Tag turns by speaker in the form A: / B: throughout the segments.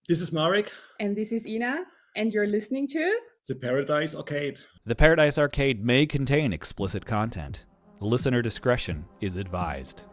A: This is Marek,
B: And this is Ina, and you're listening to
A: the Paradise Arcade.
C: The Paradise Arcade may contain explicit content. Listener discretion is advised.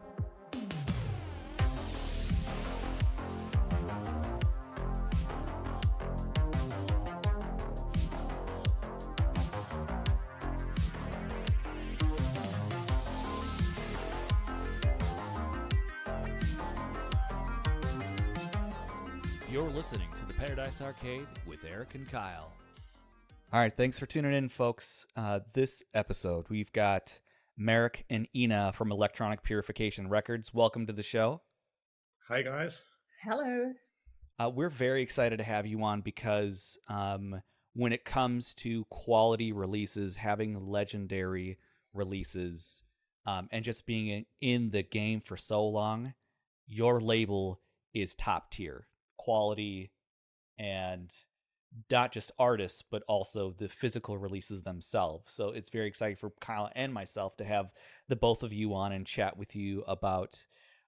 C: You're listening to the Paradise Arcade with Eric and Kyle. All right, thanks for tuning in, folks. This episode, we've got Marek and Ina from Electronic Purification Records. Welcome to the show.
A: Hi, guys.
B: Hello.
C: We're very excited to have you on because when it comes to quality releases, having legendary releases, and just being in the game for so long, your label is top tier quality, and not just artists, but also the physical releases themselves. So it's very exciting for Kyle and myself to have the both of you on and chat with you about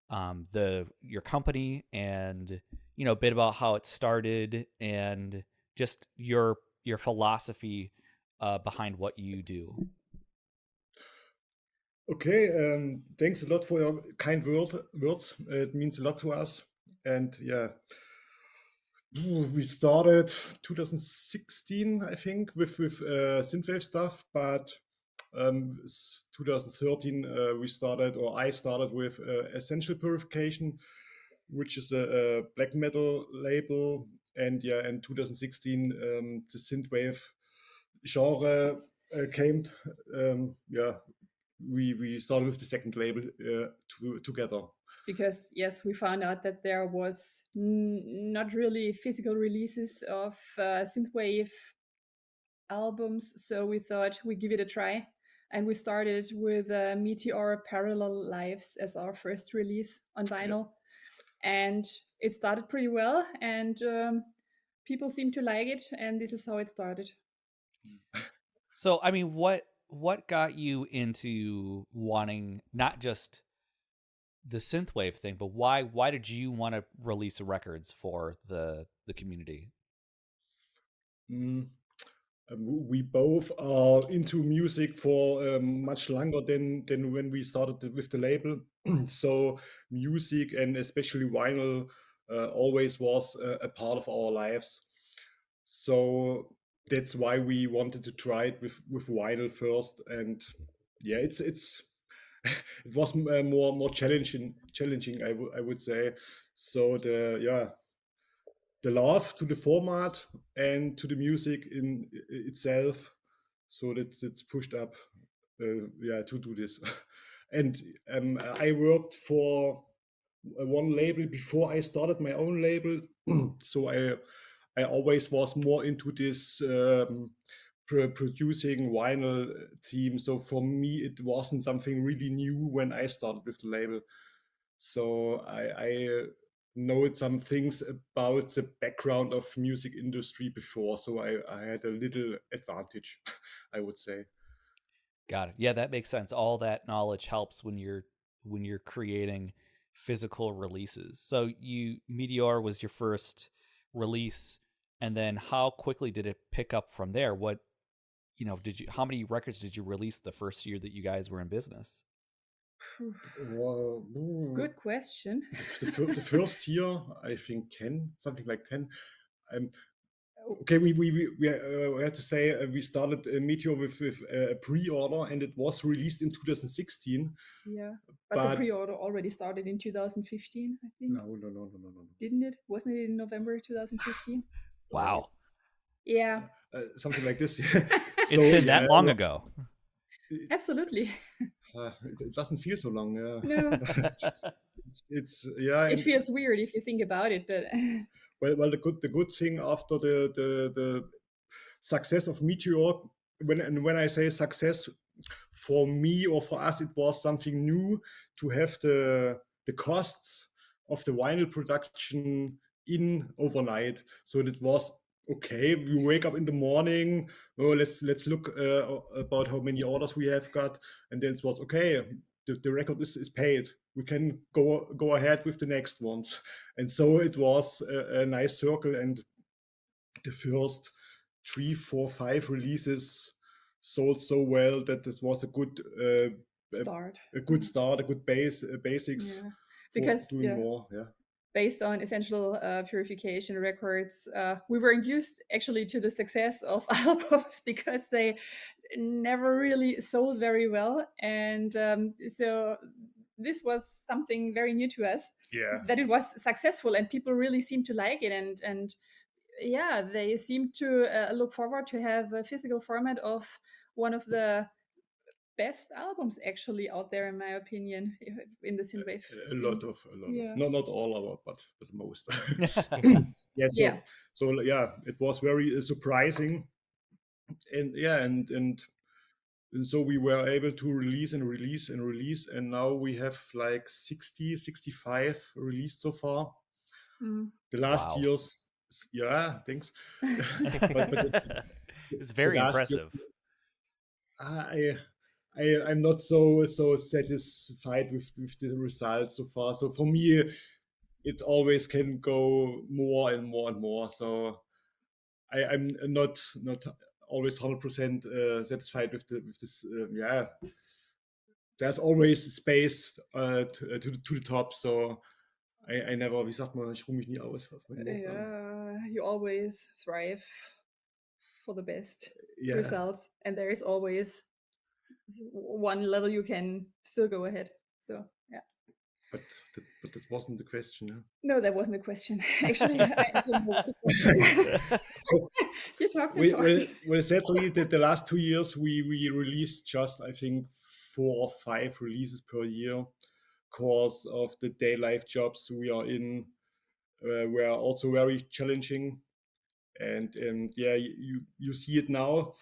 C: your company and a bit about how it started and just your philosophy behind what you do.
A: Okay, thanks a lot for your kind words. It means a lot to us. And yeah, we started 2016, I think, with Synthwave stuff, but 2013 I started with Essential Purification, which is a black metal label. And yeah, in 2016, the Synthwave genre came. We started with the second label together.
B: Because, yes, we found out that there was not really physical releases of Synthwave albums, so we thought we'd give it a try. And we started with Meteor Parallel Lives as our first release on vinyl. Yeah. And it started pretty well, and people seem to like it, and this is how it started.
C: So, I mean, what got you into wanting not just the synthwave thing, but why did you want to release records for the community?
A: We both are into music for much longer than when we started with the label. So music, and especially vinyl, always was a part of our lives. So that's why we wanted to try it with vinyl first. And yeah, it's it was more challenging. I would say. So the love to the format and to the music in itself. So that's pushed up, to do this. And I worked for one label before I started my own label. So I always was more into this producing vinyl team. So for me, it wasn't something really new when I started with the label. So I know some things about the background of music industry before, so I had a little advantage, I would say.
C: Got it. Yeah, that makes sense. All that knowledge helps when you're creating physical releases. So Meteor was your first release, and then how quickly did it pick up from there? How many records did you release the first year that you guys were in business?
B: Good question.
A: The first year, I think 10, something like 10. Okay, we had to say we started Meteor with a pre-order, and it was released in 2016.
B: Yeah, but the pre-order already started in 2015, I think.
A: No.
B: Didn't it? Wasn't it in November 2015?
C: Wow.
B: Yeah.
A: Something like this.
C: It's been that long ago.
B: Absolutely.
A: It doesn't feel so long.
B: No.
A: It's yeah.
B: It feels weird if you think about it, but
A: well, the good thing after the success of Meteor, when I say success, for me or for us, it was something new to have the costs of the vinyl production in overnight. So it was okay. We wake up in the morning. Oh, let's look about how many orders we have got, and then it was okay. The record is paid. we can go ahead with the next ones. And so it was a nice circle, and the first 3, 4, 5 releases sold so well that this was a good
B: Start.
A: a good start, a good basics
B: Yeah.
A: for
B: Because
A: doing more. Yeah.
B: based on essential Purification records, we were induced actually to the success of albums because they never really sold very well, and so this was something very new to us.
A: Yeah.
B: That it was successful and people really seemed to like it, and yeah, they seemed to look forward to have a physical format of one of the best albums actually out there, in my opinion, in the synthwave
A: A
B: scene.
A: lot of
B: Yeah.
A: not all our, but most.
B: Yeah.
A: So yeah, it was very surprising, and yeah, and so we were able to release and release and release, and now we have like 60, 65 released so far. The last
C: Wow.
A: years, yeah, thanks. but
C: It's
A: the
C: very
A: last years,
C: impressive.
A: I'm not so satisfied with the results so far. So for me, it always can go more and more and more. So I'm not always 100% satisfied with this. Yeah, there's always space to the top. So I never, wie sagt man, ich ruhe mich nie aus auf mein Lob.
B: Yeah, you always thrive for the best
A: Yeah.
B: results, and there is always one level you can still go ahead. So yeah.
A: But that wasn't the question. Yeah?
B: No, that wasn't a question. Actually, I didn't know what the question. You talked and talked.
A: Well, sadly, the last 2 years we released just, I think, 4 or 5 releases per year, because of the day life jobs we are in, were also very challenging, and yeah, you see it now.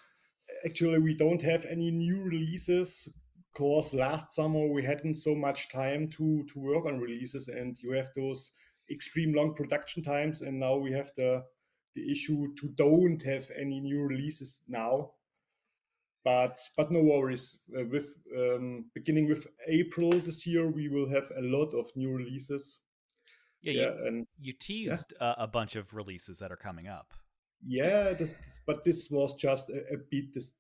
A: Actually, we don't have any new releases, because last summer we hadn't so much time to work on releases, and you have those extreme long production times, and now we have the issue to don't have any new releases now. But no worries. With beginning with April this year, we will have a lot of new releases.
C: Yeah, you teased a bunch of releases that are coming up.
A: Yeah, but this was just a bit. This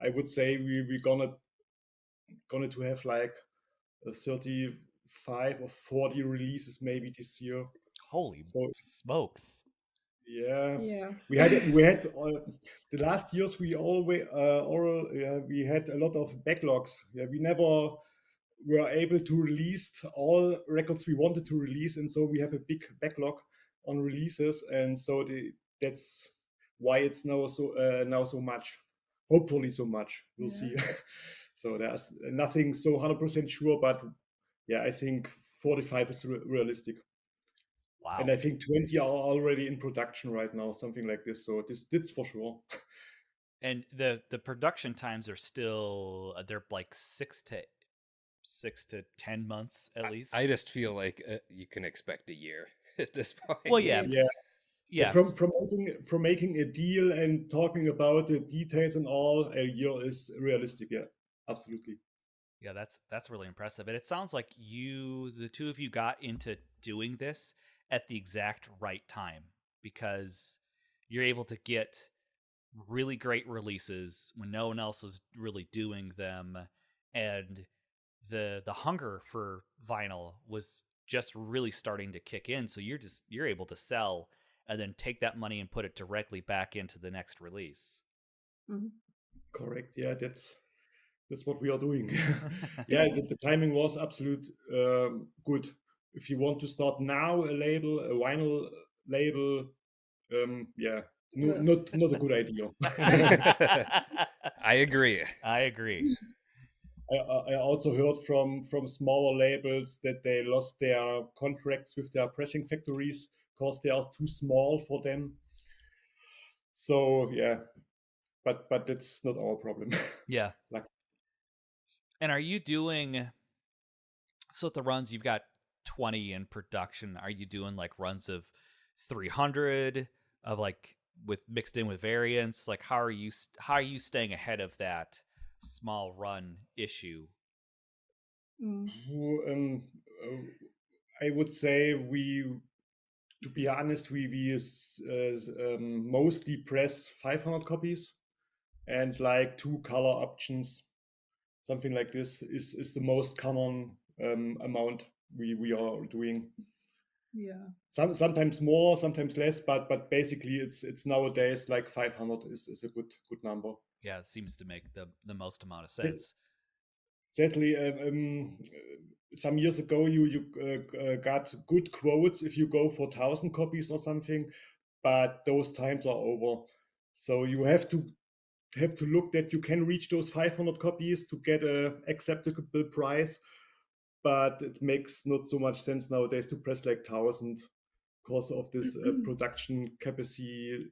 A: I would say we're gonna to have like 35 or 40 releases maybe this year.
C: Holy smokes!
A: Yeah,
B: Yeah.
A: we had the last years we always we had a lot of backlogs. Yeah, we never were able to release all records we wanted to release, and so we have a big backlog on releases, and so that's why it's now so much. Hopefully, so much. We'll see. So there's nothing so 100% sure, but yeah, I think 45 is realistic.
C: Wow.
A: And I think 20 are already in production right now, something like this. So this for sure.
C: And the production times are still, they're like 6 to 10 months at least.
D: I just feel like you can expect a year at this point.
C: Well, yeah.
A: From making a deal and talking about the details and all, a year is realistic. Yeah, absolutely.
C: Yeah, that's really impressive. And it sounds like the two of you got into doing this at the exact right time, because you're able to get really great releases when no one else was really doing them, and the hunger for vinyl was just really starting to kick in. So you're able to sell and then take that money and put it directly back into the next release.
B: Mm-hmm.
A: Correct. Yeah, that's what we are doing. Yeah, the timing was absolute good. If you want to start now a vinyl label, yeah, not a good idea.
D: I agree.
A: I also heard from smaller labels that they lost their contracts with their pressing factories because they are too small for them. So yeah, but that's not our problem.
C: Yeah. And are you doing, so at the runs you've got 20 in production, are you doing like runs of 300 of like with mixed in with variants? Like how are you staying ahead of that small run issue?
A: Um, I would say to be honest, we mostly press 500 copies, and like 2 color options, something like this is the most common amount we are doing.
B: Yeah.
A: Sometimes more, sometimes less, but basically it's nowadays like 500 is a good number.
C: Yeah, it seems to make the most amount of sense.
A: Sadly, some years ago you got good quotes if you go for 1,000 copies or something, but those times are over. So you have to look that you can reach those 500 copies to get a acceptable price, but it makes not so much sense nowadays to press like 1,000 because of this production capacity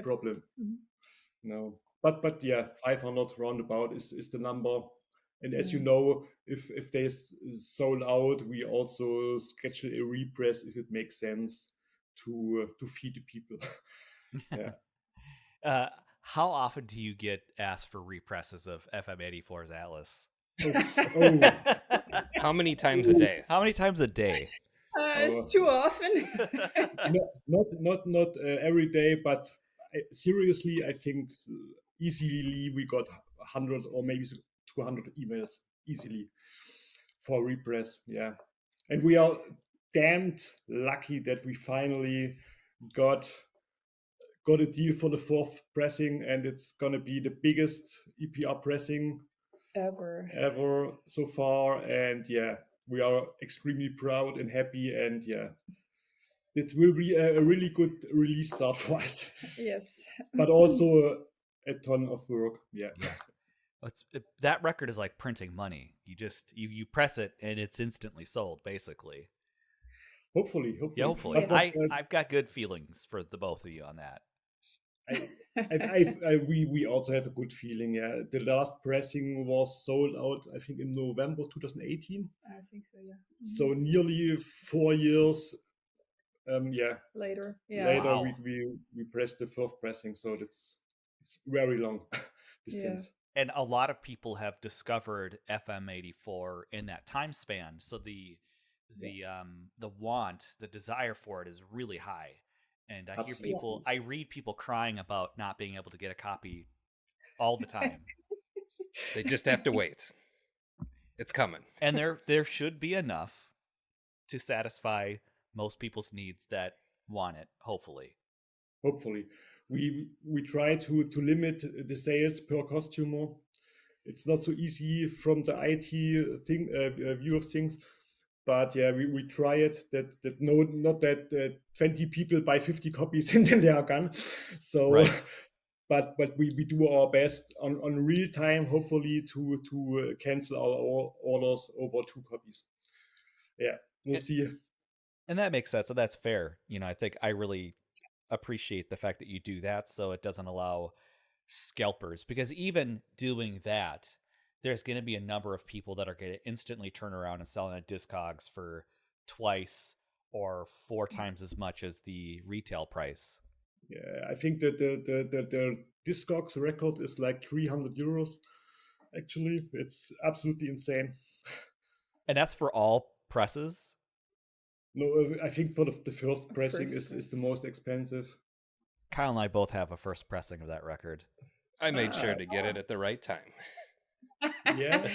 A: problem. No, but yeah, 500 roundabout is the number. And as you know, if they sold out, we also schedule a repress if it makes sense to feed the people. Yeah.
C: How often do you get asked for represses of FM84's Atlas?
A: Oh,
D: How many times a day?
C: How many times a day?
B: Too often.
A: not every day, but seriously, I think easily we got 100 or maybe 200 emails easily for repress. Yeah, and we are damned lucky that we finally got a deal for the 4th pressing, and it's gonna be the biggest EPR pressing ever so far. And yeah, we are extremely proud and happy, and yeah, it will be a really good release start for us.
B: Yes.
A: But also a ton of work. Yeah.
C: That record is like printing money. You press it and it's instantly sold, basically.
A: Hopefully.
C: Yeah, hopefully. I've got good feelings for the both of you on that.
A: We also have a good feeling. Yeah, the last pressing was sold out, I think, in November 2018.
B: I think so. Yeah.
A: So nearly 4 years.
B: Later.
C: Wow.
A: we pressed the 4th pressing, so it's very long distance.
C: And a lot of people have discovered FM84 in that time span. So the desire for it is really high. And I hear people, I read people crying about not being able to get a copy all the time.
D: They just have to wait. It's coming.
C: And there should be enough to satisfy most people's needs that want it, hopefully.
A: We try to limit the sales per costumer. It's not so easy from the IT view of things, but yeah, we try it. Not that 20 people buy 50 copies and then they are gone. So,
C: right.
A: but we do our best on real time, hopefully to cancel our orders over 2 copies. Yeah, we'll see.
C: And that makes sense. So that's fair. I think I really appreciate the fact that you do that, so it doesn't allow scalpers, because even doing that, there's going to be a number of people that are going to instantly turn around and sell at Discogs for twice or 4 times as much as the retail price.
A: Yeah, I think that the Discogs record is like 300 euros. Actually, it's absolutely insane.
C: And that's for all presses?
A: No, I think for the first pressing is the most expensive.
C: Kyle and I both have a first pressing of that record.
D: I made sure to get it at the right time.
A: Yeah.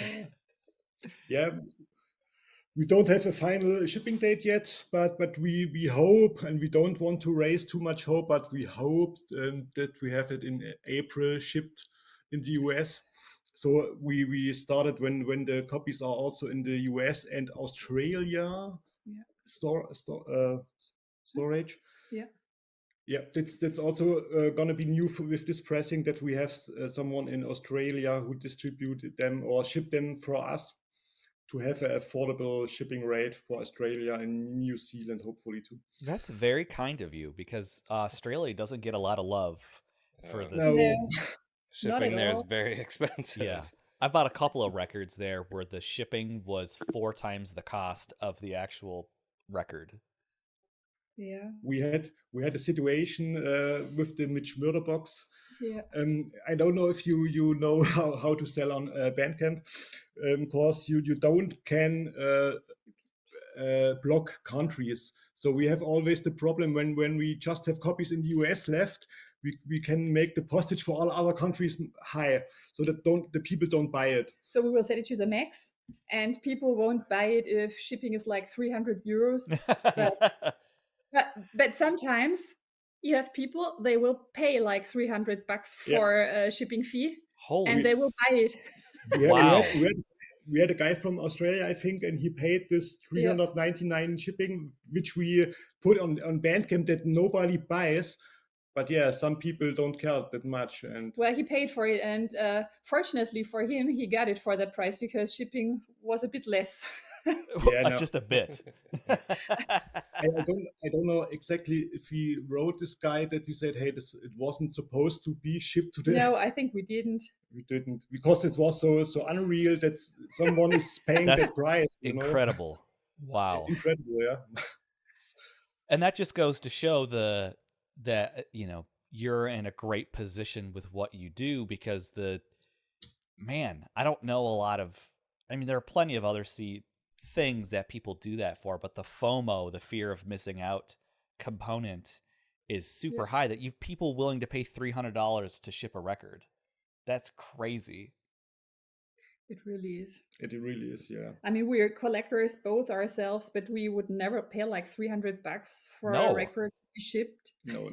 A: Yeah. We don't have a final shipping date yet, but we hope, and we don't want to raise too much hope, but we hope that we have it in April shipped in the US. So we started when the copies are also in the US and Australia storage. Yeah, that's also going to be new with this pressing, that we have someone in Australia who distributed them or shipped them for us, to have an affordable shipping rate for Australia and New Zealand, hopefully too.
C: That's very kind of you, because Australia doesn't get a lot of love for this.
A: No.
D: Shipping there is very expensive.
C: Yeah. I bought a couple of records there where the shipping was 4 times the cost of the actual record.
B: Yeah.
A: We had a situation with the Mitch Murder box.
B: Yeah.
A: I don't know if you know how to sell on Bandcamp, because you don't can block countries. So we have always the problem when we just have copies in the US left, we can make the postage for all other countries high, so that the people don't buy it.
B: So we will set it to the max, and people won't buy it if shipping is like 300 euros. But sometimes you have people, they will pay like $300 for a shipping fee,
C: Holy
B: and they will buy it.
C: Wow.
A: We had a guy from Australia, I think, and he paid this 399 shipping, which we put on Bandcamp that nobody buys. But yeah, some people don't care that much. And
B: well, he paid for it, and fortunately for him, he got it for that price because shipping was a bit less.
A: yeah, no.
C: Just a bit.
A: I don't know exactly if he wrote this guy that we said, hey, it wasn't supposed to be shipped to the.
B: No, I think we didn't.
A: We didn't, because it was so unreal that someone is paying that price.
C: Incredible. Wow.
A: Incredible, yeah.
C: And that just goes to show that you're in a great position with what you do, because I don't know a lot of. I mean, there are plenty of other things that people do that for, but the FOMO, the fear of missing out component, is super high. That you've people willing to pay $300 to ship a record. That's crazy.
B: It really is.
A: It really is, yeah.
B: I mean, we're collectors both ourselves, but we would never pay like $300 for a record to be shipped.
A: No.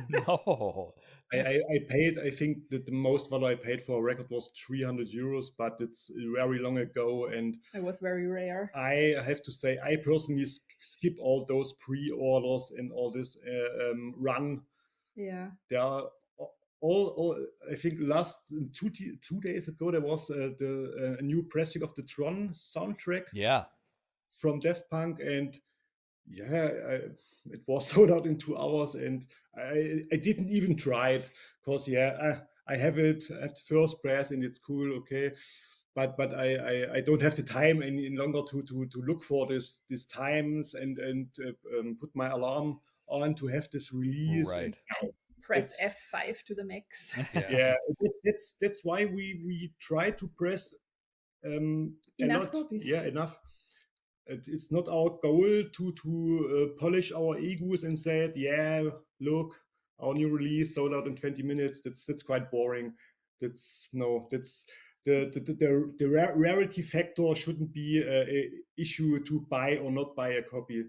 C: No.
A: I paid, I think that the most value I paid for a record was 300 euros, but it's very long ago, and
B: it was very rare.
A: I have to say, I personally skip all those pre-orders and all this run.
B: Yeah.
A: There are all I think last 2 days ago there was a new pressing of the Tron soundtrack.
C: Yeah.
A: From Daft Punk, and yeah, it was sold out in 2 hours, and I didn't even try it because I have it. I have the first press, and it's cool, okay. But I don't have the time any longer to look for these times and put my alarm on to have this release.
C: Right.
B: And press F5 to the max.
A: Yeah, that's why we try to press
B: enough copies.
A: Yeah, enough. It's not our goal to polish our egos and say, yeah, look, our new release sold out in 20 minutes. That's quite boring. That's the rarity factor shouldn't be a issue to buy or not buy a copy.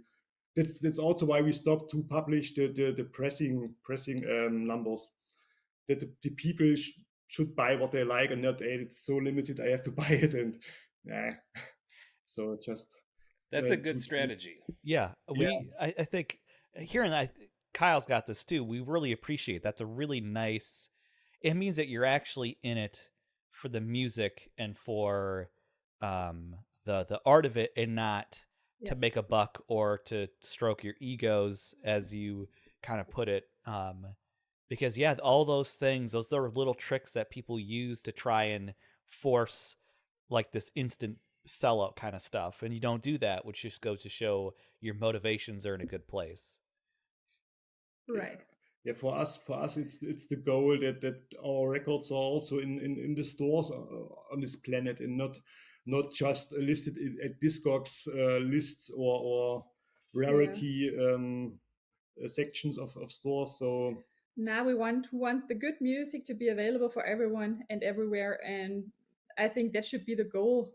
A: That's also why we stopped to publish the pressing numbers. That the people should buy what they like, and not, hey, it's so limited, I have to buy it, and so just.
D: That's a good strategy.
C: Yeah, I think hearing that, Kyle's got this too. We really appreciate that's a really nice. It means that you're actually in it for the music and for the art of it, and not to make a buck or to stroke your egos, as you kind of put it. Because all those things, those are little tricks that people use to try and force like this instant sellout kind of stuff, and you don't do that, which just goes to show your motivations are in a good place.
B: Right.
A: Yeah, for us it's the goal that our records are also in the stores on this planet, and not just listed at Discogs lists or rarity sections of stores. So
B: now we want the good music to be available for everyone and everywhere, and I think that should be the goal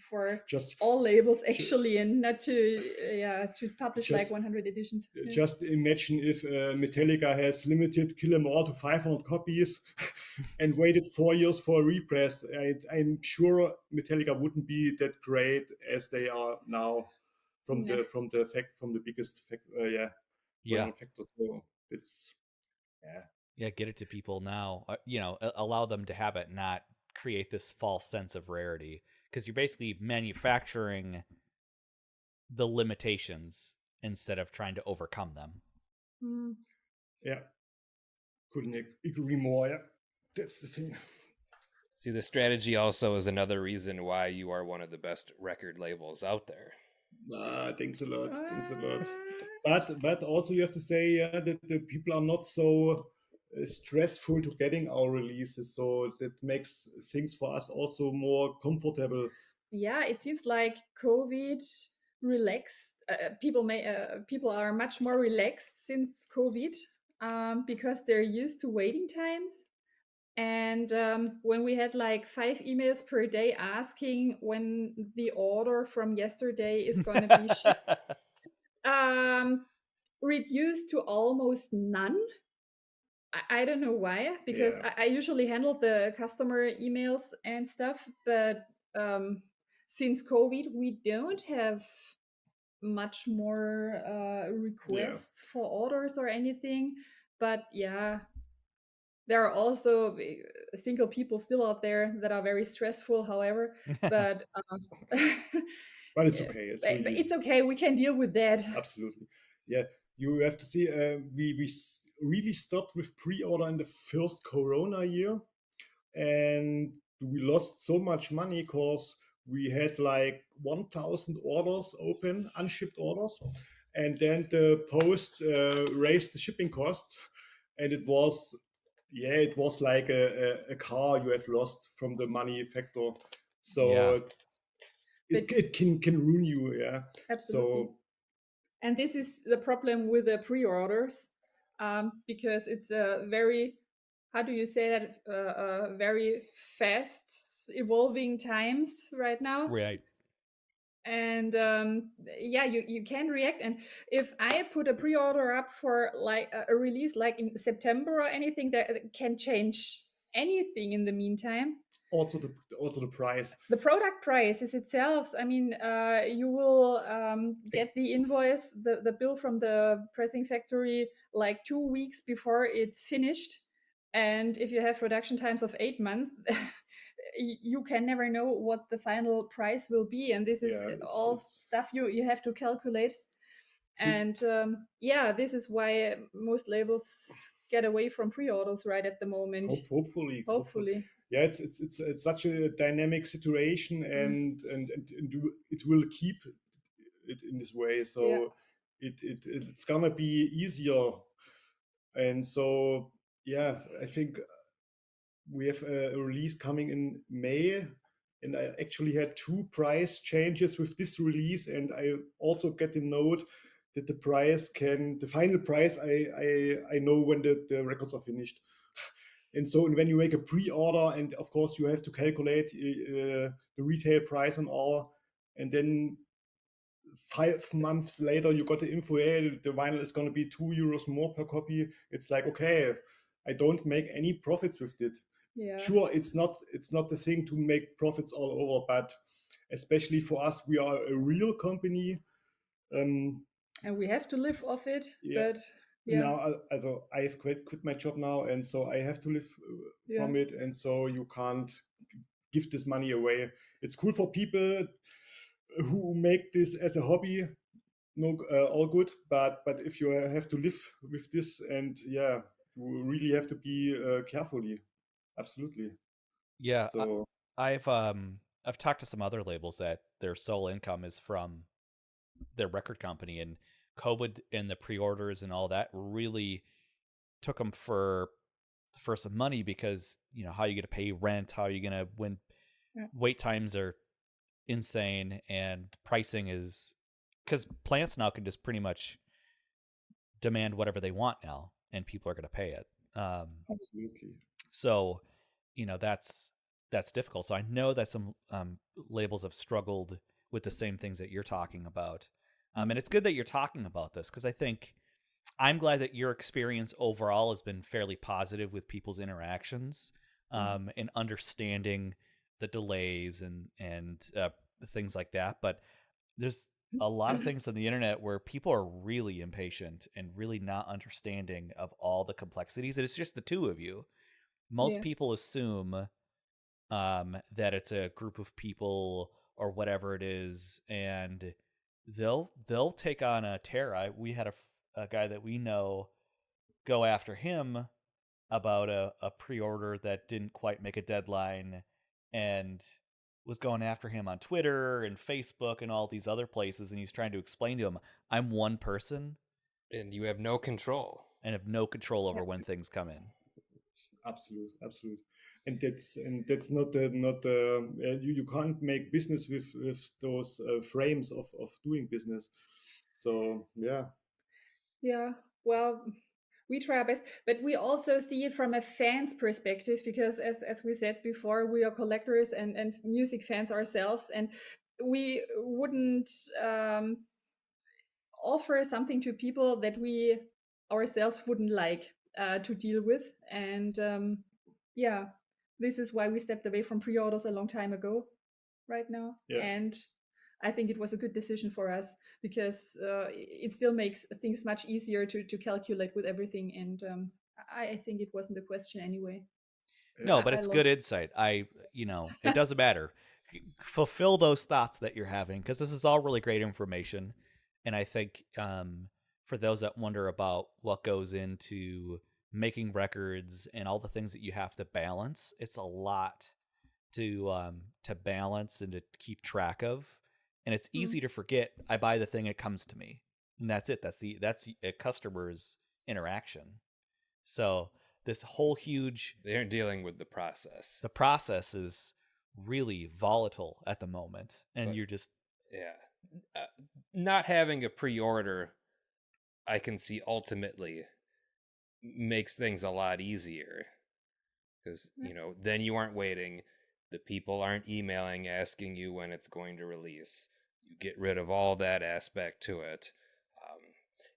B: for all labels, actually, and not to publish like 100 editions.
A: Just imagine if Metallica has limited Kill 'Em All to 500 copies and waited 4 years for a repress. I'm sure Metallica wouldn't be that great as they are now from the biggest factors. So it's
C: get it to people now. Allow them to have it, not create this false sense of rarity, because you're basically manufacturing the limitations instead of trying to overcome them.
A: Yeah, couldn't agree more. Yeah, that's the thing.
D: See, the strategy also is another reason why you are one of the best record labels out there.
A: Thanks a lot. Thanks a lot. But also you have to say that the people are not so stressful to getting our releases, so that makes things for us also more comfortable.
B: Yeah, it seems like COVID relaxed. People are much more relaxed since COVID, because they're used to waiting times. And when we had like 5 emails per day asking when the order from yesterday is going to be shipped, reduced to almost none. I don't know why, because
A: Yeah.
B: I usually handle the customer emails and stuff, but since COVID, we don't have much more requests for orders or anything. But yeah, there are also single people still out there that are very stressful, however, but
A: But it's okay. It's
B: but
A: really
B: it's okay. We can deal with that.
A: absolutely. Yeah, you have to see. We really stopped with pre-order in the first Corona year, and we lost so much money because we had like 1,000 orders open, unshipped orders, and then the post raised the shipping cost, and it was like a car you have lost from the money factor.
C: Yeah.
A: So
B: But
A: it can ruin you. Yeah.
B: absolutely.
A: So
B: And this is the problem with the pre-orders, because it's a very, how do you say that, very fast evolving times right now.
C: Right.
B: And yeah, you can react. And if I put a pre-order up for like a release like in September or anything, that can change anything in the meantime.
A: also the price.
B: The product price is itself, I mean, you will get the invoice, the bill from the pressing factory like 2 weeks before it's finished. And if you have production times of 8 months, you can never know what the final price will be. And this is
A: Yeah,
B: all stuff you have to calculate. And yeah, this is why most labels get away from pre-orders right at the moment.
A: hopefully. Yeah, it's such a dynamic situation, and it will keep it in this way. So
B: Yeah.
A: it's gonna be easier, and so yeah, I think we have a release coming in May, and I actually had 2 price changes with this release, and I also get a note that the final price I know when the records are finished. And so when you make a pre-order, and of course you have to calculate the retail price and all, and then 5 months later you got the info, hey, the vinyl is going to be €2 more per copy. It's like, okay, I don't make any profits with it.
B: Yeah.
A: Sure, it's not the thing to make profits all over, but especially for us, we are a real company,
B: and we have to live off it.
A: yeah.
B: But yeah,
A: Now also I have quit my job now, and so I have to live from it, and so you can't give this money away. It's cool for people who make this as a hobby, no, all good, but if you have to live with this, and yeah, you really have to be carefully, absolutely.
C: Yeah.
A: So
C: I've talked to some other labels that their sole income is from their record company, and COVID and the pre-orders and all that really took them for some money, because how are you going to pay rent, how are you going to when wait times are insane, and pricing is, because plants now can just pretty much demand whatever they want now, and people are going to pay it.
A: absolutely.
C: So that's difficult. So I know that some labels have struggled with the same things that you're talking about. And it's good that you're talking about this, because I'm glad that your experience overall has been fairly positive with people's interactions, and understanding the delays and things like that. But there's a lot of things on the internet where people are really impatient and really not understanding of all the complexities. And it's just the two of you. Most people assume that it's a group of people or whatever it is, and they'll take on a tear. We had a guy that we know go after him about a pre-order that didn't quite make a deadline, and was going after him on Twitter and Facebook and all these other places, and he's trying to explain to him, I'm one person
D: And you have no control.
C: and have no control over when things come in.
A: Absolute. And that's not you can't make business with those frames of doing business. So yeah.
B: Well, we try our best, but we also see it from a fan's perspective, because as we said before, we are collectors and music fans ourselves, and we wouldn't offer something to people that we ourselves wouldn't like to deal with. And this is why we stepped away from pre-orders a long time ago right now.
A: Yeah.
B: And I think it was a good decision for us, because it still makes things much easier to calculate with everything. And I think it wasn't a question anyway.
C: No, but it's good insight. It doesn't matter. Fulfill those thoughts that you're having, because this is all really great information. And I think for those that wonder about what goes into making records and all the things that you have to balance, it's a lot to balance and to keep track of. And it's easy to forget. I buy the thing, it comes to me, and that's it. That's a customer's interaction. So this whole huge,
D: they're dealing with the process.
C: The process is really volatile at the moment, and you're just
D: not having a pre-order, I can see ultimately makes things a lot easier, because then you aren't waiting. The people aren't emailing asking you when it's going to release. You get rid of all that aspect to it.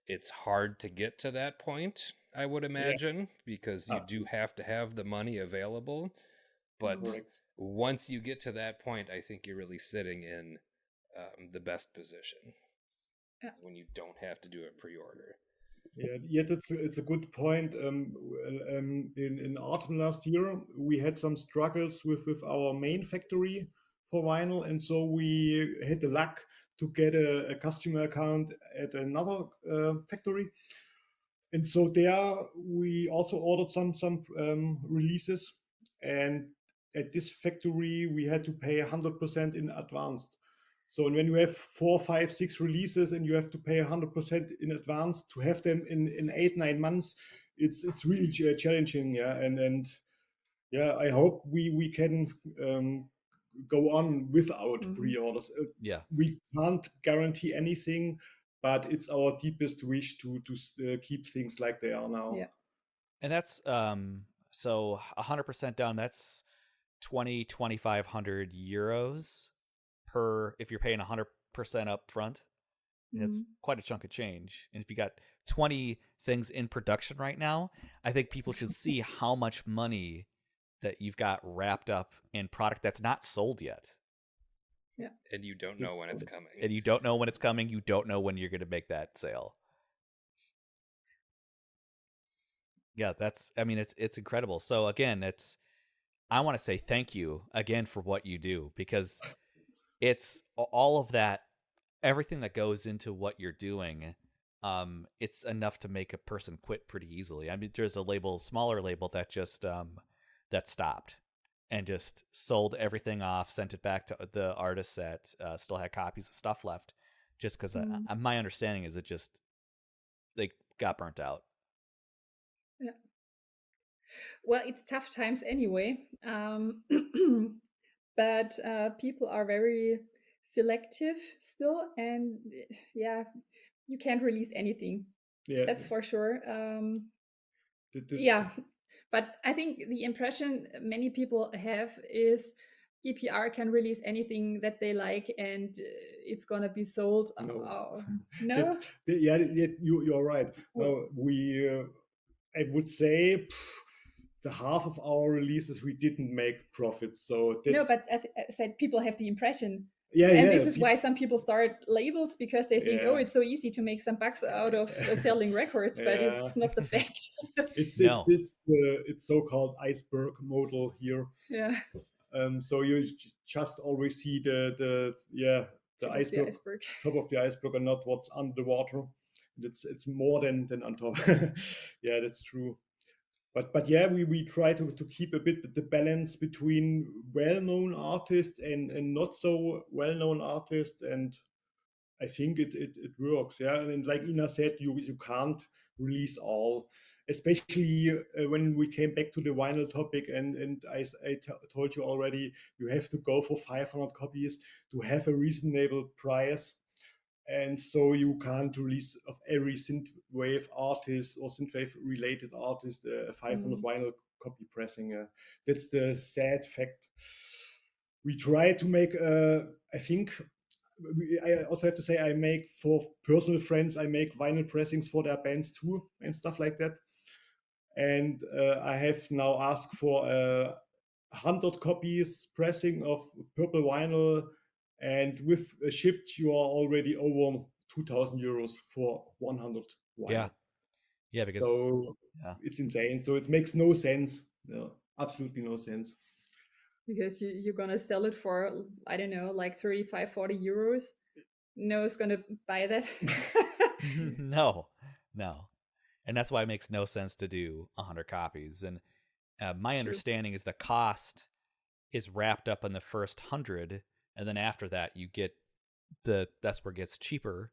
D: It's hard to get to that point, I would imagine, because you do have to have the money available. But once you get to that point, I think you're really sitting in the best position when you don't have to do a pre-order.
A: Yeah, it's a good point. In autumn last year, we had some struggles with our main factory for vinyl, and so we had the luck to get a customer account at another factory. And so there we also ordered some releases, and at this factory we had to pay 100% in advance. So when you have 4, 5, 6 releases and you have to pay 100% in advance to have them in 8-9 months, it's really challenging. And I hope we can go on without pre-orders. We can't guarantee anything, but it's our deepest wish to keep things like they are now.
B: Yeah.
C: And that's so 100% down, that's 2,500 euros per, if you're paying 100% up front. It's quite a chunk of change. And if you got 20 things in production right now, I think people should see how much money that you've got wrapped up in product that's not sold yet.
B: Yeah.
D: And you don't know when it's coming.
C: And you don't know when it's coming. You don't know when you're going to make that sale. Yeah, it's incredible. So again, I want to say thank you again for what you do, because it's all of that, everything that goes into what you're doing. It's enough to make a person quit pretty easily. I mean, there's a smaller label that just that stopped and just sold everything off, sent it back to the artists that still had copies of stuff left, just because my understanding is they got burnt out.
B: Yeah. Well, it's tough times anyway, but people are very selective still, and you can't release anything. Yeah, that's for sure. But I think the impression many people have is EPR can release anything that they like, and it's gonna be sold. No.
A: You're right. No, I would say the half of our releases we didn't make profits. So
B: no, but I said people have the impression.
A: Yeah,
B: and this is why some people start labels, because they think, oh, it's so easy to make some bucks out of selling records, but it's not the fact.
A: It's so-called iceberg model here.
B: Yeah.
A: So you just always see the iceberg, top of the iceberg, and not what's under the water. It's more than on top. Yeah, that's true. but yeah, we try to keep a bit the balance between well-known artists and not so well-known artists, and I think it works. Yeah, and like Ina said, you can't release all, especially when we came back to the vinyl topic, and told you already, you have to go for 500 copies to have a reasonable price. And so you can't release of every synthwave artist or synthwave related artist a 500 vinyl copy pressing. That's the sad fact. We try to make, I think, I also have to say, I make for personal friends, I make vinyl pressings for their bands too and stuff like that. And I have now asked for 100 copies pressing of purple vinyl, and with shipped, you are already over 2,000 euros for 100 vinyl.
C: Yeah, because
A: so it's insane. So it makes no sense. No, absolutely no sense.
B: Because you're gonna sell it for, I don't know, like 35, 40 euros. No one's gonna buy that.
C: No. And that's why it makes no sense to do 100 copies. And my understanding is the cost is wrapped up in the first 100, and then after that you get that's where it gets cheaper.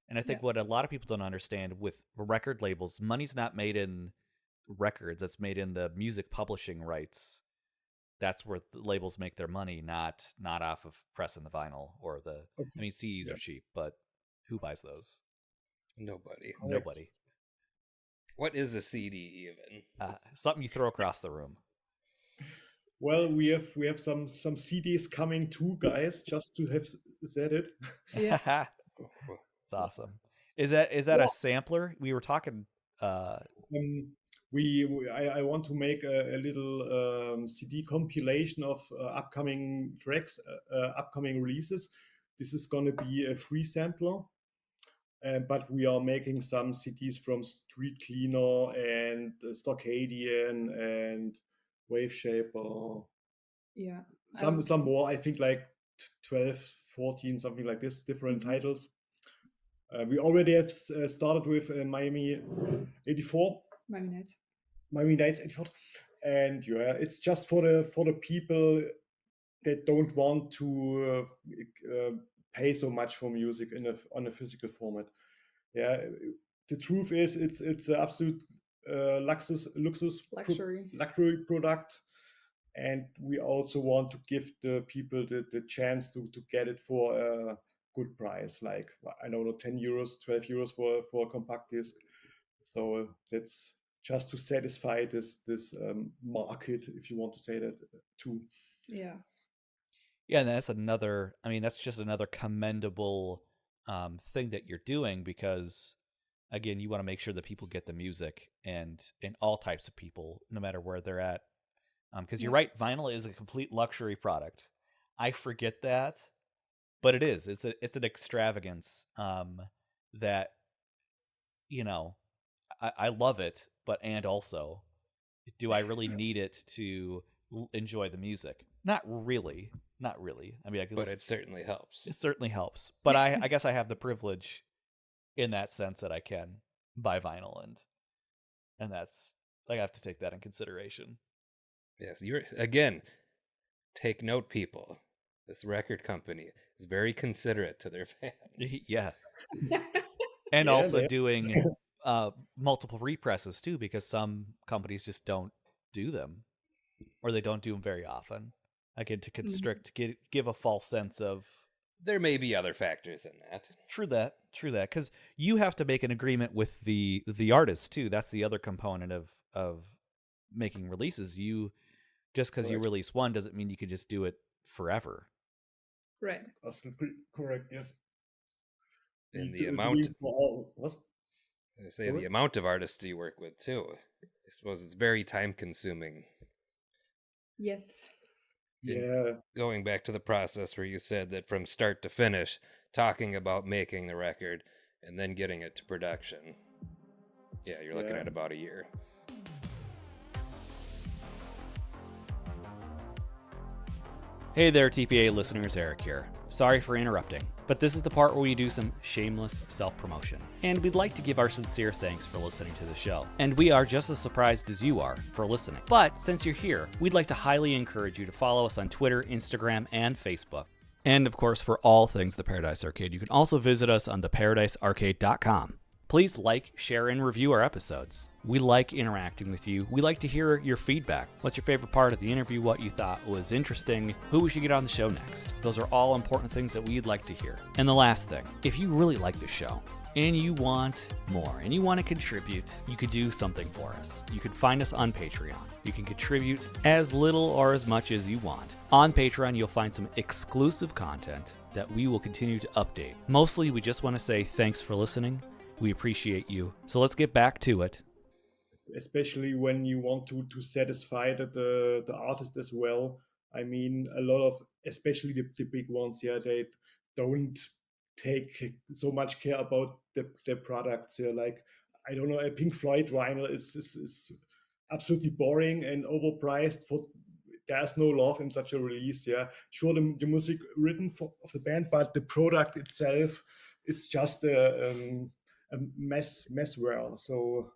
C: And I think what a lot of people don't understand with record labels, money's not made in records, it's made in the music publishing rights. That's where the labels make their money, not off of pressing the vinyl or the. Okay. I mean, CDs are cheap, but who buys those?
D: Nobody. What is a CD even?
C: Something you throw across the room.
A: Well, we have some CDs coming too, guys. Just to have said it.
C: Yeah, it's awesome. Is that a sampler? We were talking.
A: I want to make a little CD compilation of upcoming tracks, upcoming releases. This is going to be a free sampler. But we are making some CDs from Street Cleaner and Stockadian and Wave Shaper.
B: Yeah.
A: Some more, I think like 12, 14, something like this, different titles. We already have started with Miami 84. Miami Nights 84. And yeah, it's just for the people that don't want to pay so much for music on a physical format. Yeah, the truth is it's an absolute luxury product, and we also want to give the people the chance to get it for a good price, like I don't know, 10 euros, 12 euros for a compact disc. So that's just to satisfy this market, if you want to say that too.
B: Yeah.
C: Yeah, and that's another. I mean, that's just another commendable thing that you're doing, because again, you want to make sure that people get the music, and all types of people, no matter where they're at. Because you're right, vinyl is a complete luxury product. I forget that, but it is. It's an extravagance that, you know, I love it, but and also, do I really need it to enjoy the music? Not really. I mean,
D: but it certainly helps.
C: It certainly helps. But I guess I have the privilege in that sense that I can buy vinyl, and that's, I have to take that in consideration.
D: Yes, you're again. Take note, people. This record company is very considerate to their fans.
C: Yeah. And also doing multiple represses too, because some companies just don't do them, or they don't do them very often. Again, to constrict, give a false sense of.
D: There may be other factors in that.
C: True that. Because you have to make an agreement with the artist too. That's the other component of making releases. You just because you release one doesn't mean you can just do it forever.
B: Right.
A: Absolutely correct. Yes.
D: And the amount. The amount of artists you work with too. I suppose it's very time consuming.
B: Yes.
A: Yeah.
D: Going back to the process where you said that from start to finish, talking about making the record and then getting it to production. Yeah, you're looking at about a year.
C: Hey there, TPA listeners, Eric here. sorry for interrupting, but this is the part where we do some shameless self-promotion. And we'd like to give our sincere thanks for listening to the show. And we are just as surprised as you are for listening. But since you're here, we'd like to highly encourage you to follow us on Twitter, Instagram, and Facebook. And of course, for all things The Paradise Arcade, you can also visit us on theparadisearcade.com. Please like, share, and review our episodes. We like interacting with you. We like to hear your feedback. What's your favorite part of the interview? What you thought was interesting? Who we should get on the show next? Those are all important things that we'd like to hear. And the last thing, if you really like the show and you want more and you want to contribute, you could do something for us. You could find us on Patreon. You can contribute as little or as much as you want. On Patreon, you'll find some exclusive content that we will continue to update. Mostly, we just want to say thanks for listening. We appreciate you. So let's get back to it.
A: Especially when you want to satisfy the artist as well. I mean, a lot of, especially the big ones, yeah, they don't take so much care about the products. Yeah, like, I don't know, a Pink Floyd vinyl is absolutely boring and overpriced. There's no love in such a release. Yeah, sure, the music written of the band, but the product itself, it's just a messware. So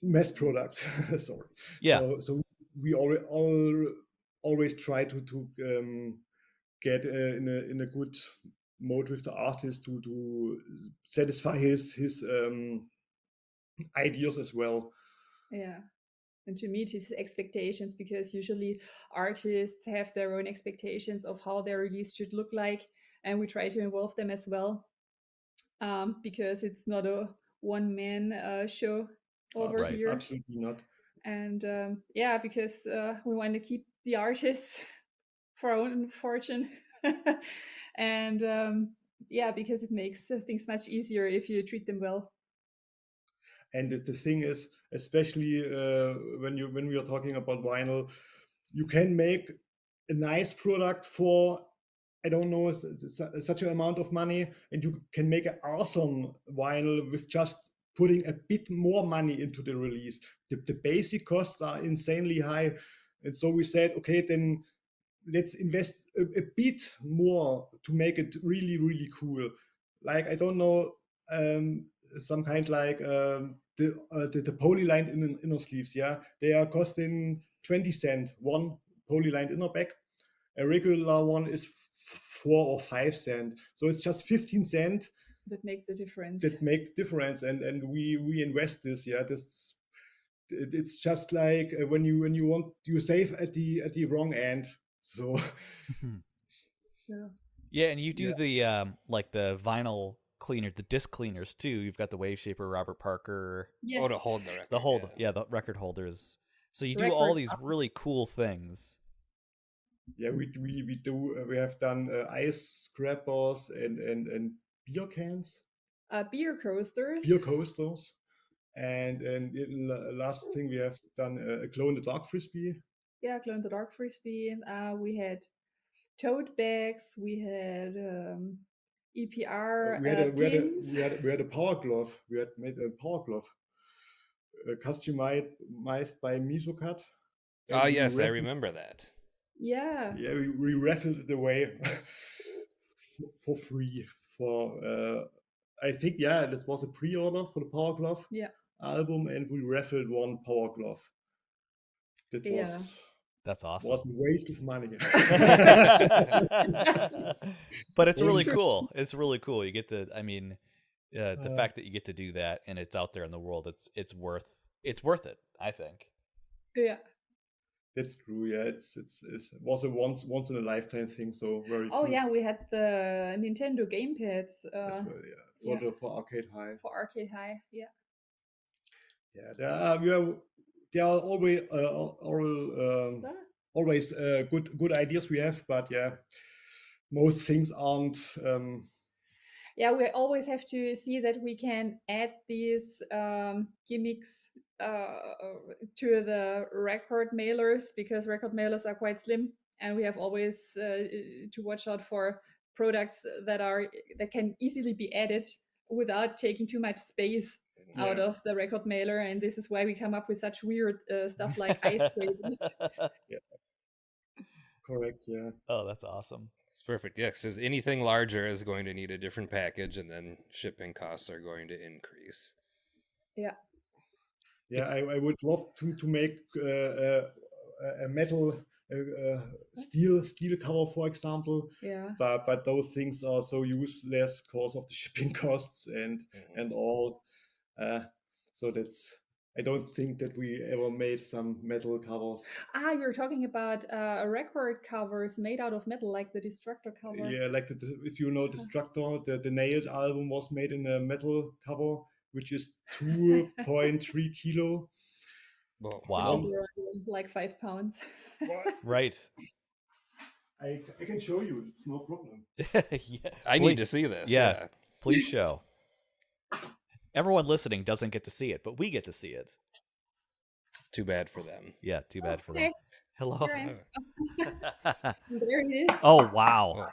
A: mass product. Sorry.
C: Yeah.
A: So we always try to get in a good mode with the artist to satisfy his ideas as well.
B: Yeah. And to meet his expectations, because usually artists have their own expectations of how their release should look like, and we try to involve them as well, because it's not a one-man show over here.
A: Absolutely not.
B: And yeah, because we want to keep the artists for our own fortune. And yeah, because it makes things much easier if you treat them well.
A: And the thing is, especially when we are talking about vinyl, you can make a nice product for, I don't know, such an amount of money, and you can make an awesome vinyl with just putting a bit more money into the release. The basic costs are insanely high, and so we said, okay, then let's invest a bit more to make it really, really cool. Like, I don't know, some kind like the polylined inner sleeves. Yeah, they are costing 20 cents one polylined inner back. A regular one is 4 or 5 cents, so it's just 15 cents
B: that make the difference.
A: And we invest this. Yeah, this, it's just like when you want, you save at the wrong end. So
C: yeah, and you do the like the vinyl cleaner, the disc cleaners too. You've got the Wave Shaper, Robert Parker.
B: Yes.
D: Oh, to hold the record.
C: The record holders. So you do all these really cool things.
A: Yeah, we do. We have done ice scrapers and beer cans.
B: Beer coasters.
A: Beer coasters. And last thing we have done a glow in the dark frisbee.
B: Yeah, glow in the dark frisbee. We had tote bags. We had EPR pins.
A: We had a power glove. We had made a power glove, customized by Misocut.
D: Oh yes, I remember that.
B: Yeah.
A: Yeah, we raffled it away for free for. I think, yeah, that was a pre-order for the Power Glove album, and we raffled one Power Glove.
C: That's awesome.
A: Was a waste of money.
C: But it's really cool. It's really cool. You get to, I mean, the fact that you get to do that and it's out there in the world, it's worth it, I think.
B: Yeah.
A: That's true. Yeah, it was a once in a lifetime thing. So very.
B: Oh cool. Yeah, we had the Nintendo gamepads.
A: As well, yeah, for Arcade High.
B: For Arcade High, yeah.
A: Yeah, there are always good ideas we have, but yeah, most things aren't.
B: Yeah, we always have to see that we can add these gimmicks to the record mailers, because record mailers are quite slim, and we have always to watch out for products that can easily be added without taking too much space out of the record mailer, and this is why we come up with such weird stuff like ice scrapers.
A: Yeah. Correct. Yeah.
C: Oh, that's awesome.
D: It's perfect. Yes, because anything larger is going to need a different package, and then shipping costs are going to increase.
B: Yeah.
A: Yeah, I would love to make a metal steel cover, for example.
B: Yeah.
A: But those things are so useless because of the shipping costs and all. So that's, I don't think that we ever made some metal covers.
B: You're talking about record covers made out of metal, like the Destructor cover.
A: Yeah, like if you know Destructor, the Nailed album was made in a metal cover, which is 2.3 kilo.
D: Whoa.
C: Wow.
B: Which is around like 5 pounds.
C: Right.
A: I can show you. It's no problem.
C: Yeah.
D: I need to see this.
C: Yeah. Please show. Everyone listening doesn't get to see it, but we get to see it.
D: Too bad for them.
C: Yeah, too bad for them.
B: Okay.
C: Hello.
B: There it is.
C: Oh, wow.
D: Oh.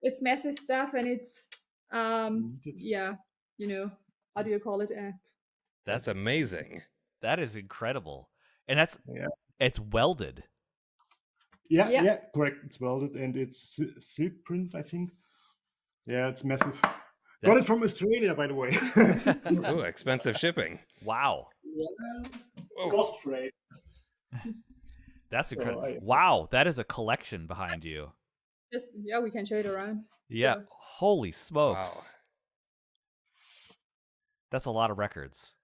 B: It's massive stuff, and it's
A: Needed.
B: yeah, how do you call it?
D: That's amazing.
C: That is incredible. And that's
A: Yeah.
C: it's welded.
A: Yeah, correct. It's welded and it's silk print, I think. Yeah, it's massive. Got it from Australia, by the way.
D: Ooh, expensive shipping.
C: Wow.
A: Lost trade.
C: That's
A: So
C: incredible. Wow, that is a collection behind you.
B: We can show it around.
C: Yeah.
B: So,
C: Holy smokes.
D: Wow.
C: That's a lot of records.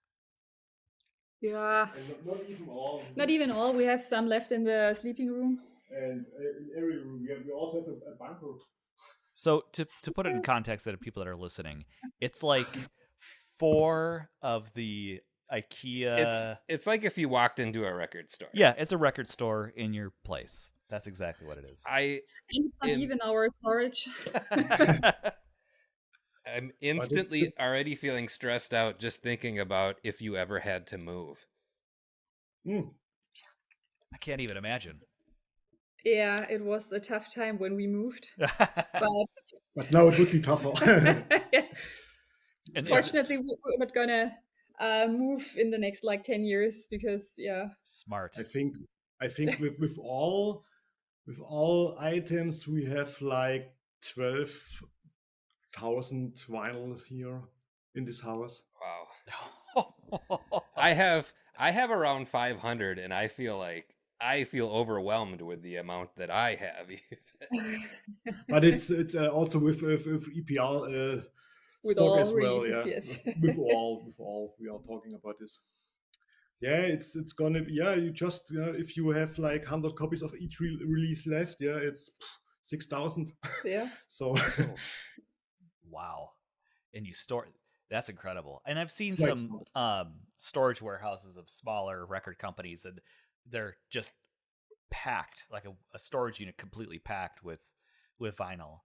B: yeah,
A: And not even all.
B: not even all. We have some left in the sleeping room.
A: And in every room, we also have a bunker.
C: So to put it in context that people that are listening, it's like 4 of the IKEA.
D: It's like if you walked into a record store.
C: Yeah, it's a record store in your place. That's exactly what it is.
B: And it's not even our storage.
D: I'm instantly already feeling stressed out just thinking about if you ever had to move.
C: I can't even imagine.
B: Yeah, it was a tough time when we moved.
A: But now it would be tougher.
C: And
B: fortunately, we're not gonna move in the next 10 years because
C: smart.
A: I think with all items we have 12,000 vinyls here in this house.
D: Wow. I have around 500, and I feel overwhelmed with the amount that I have.
A: But it's also with EPR
B: with
A: stock
B: all
A: as well.
B: releases,
A: Yeah, with all we are talking about this. Yeah, it's gonna be, you just if you have 100 copies of each release left, it's 6,000.
B: Yeah.
A: So
C: wow. And you store, that's incredible. And I've seen some storage warehouses of smaller record companies, and they're just packed, like a storage unit completely packed with vinyl.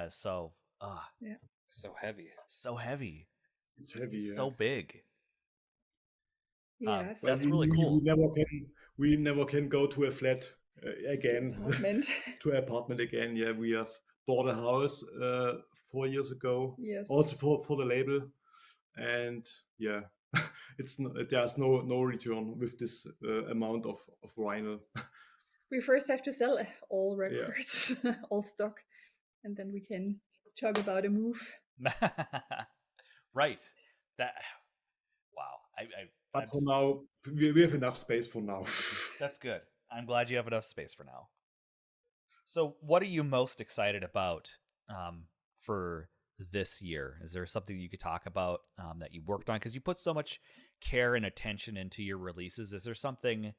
C: So
D: heavy.
C: So heavy.
A: It's heavy.
C: So big.
B: Yes.
C: That's really cool.
A: We never can go to a flat again. To an apartment again. Yeah, we have bought a house 4 years ago.
B: Yes.
A: Also for the label, and there's no return with this amount of vinyl.
B: We first have to sell all records, all stock, and then we can talk about a move.
C: Right. That. Wow.
A: But for now, we have enough space for now.
C: That's good. I'm glad you have enough space for now. So, what are you most excited about for this year? Is there something you could talk about that you worked on? Because you put so much care and attention into your releases. Is there something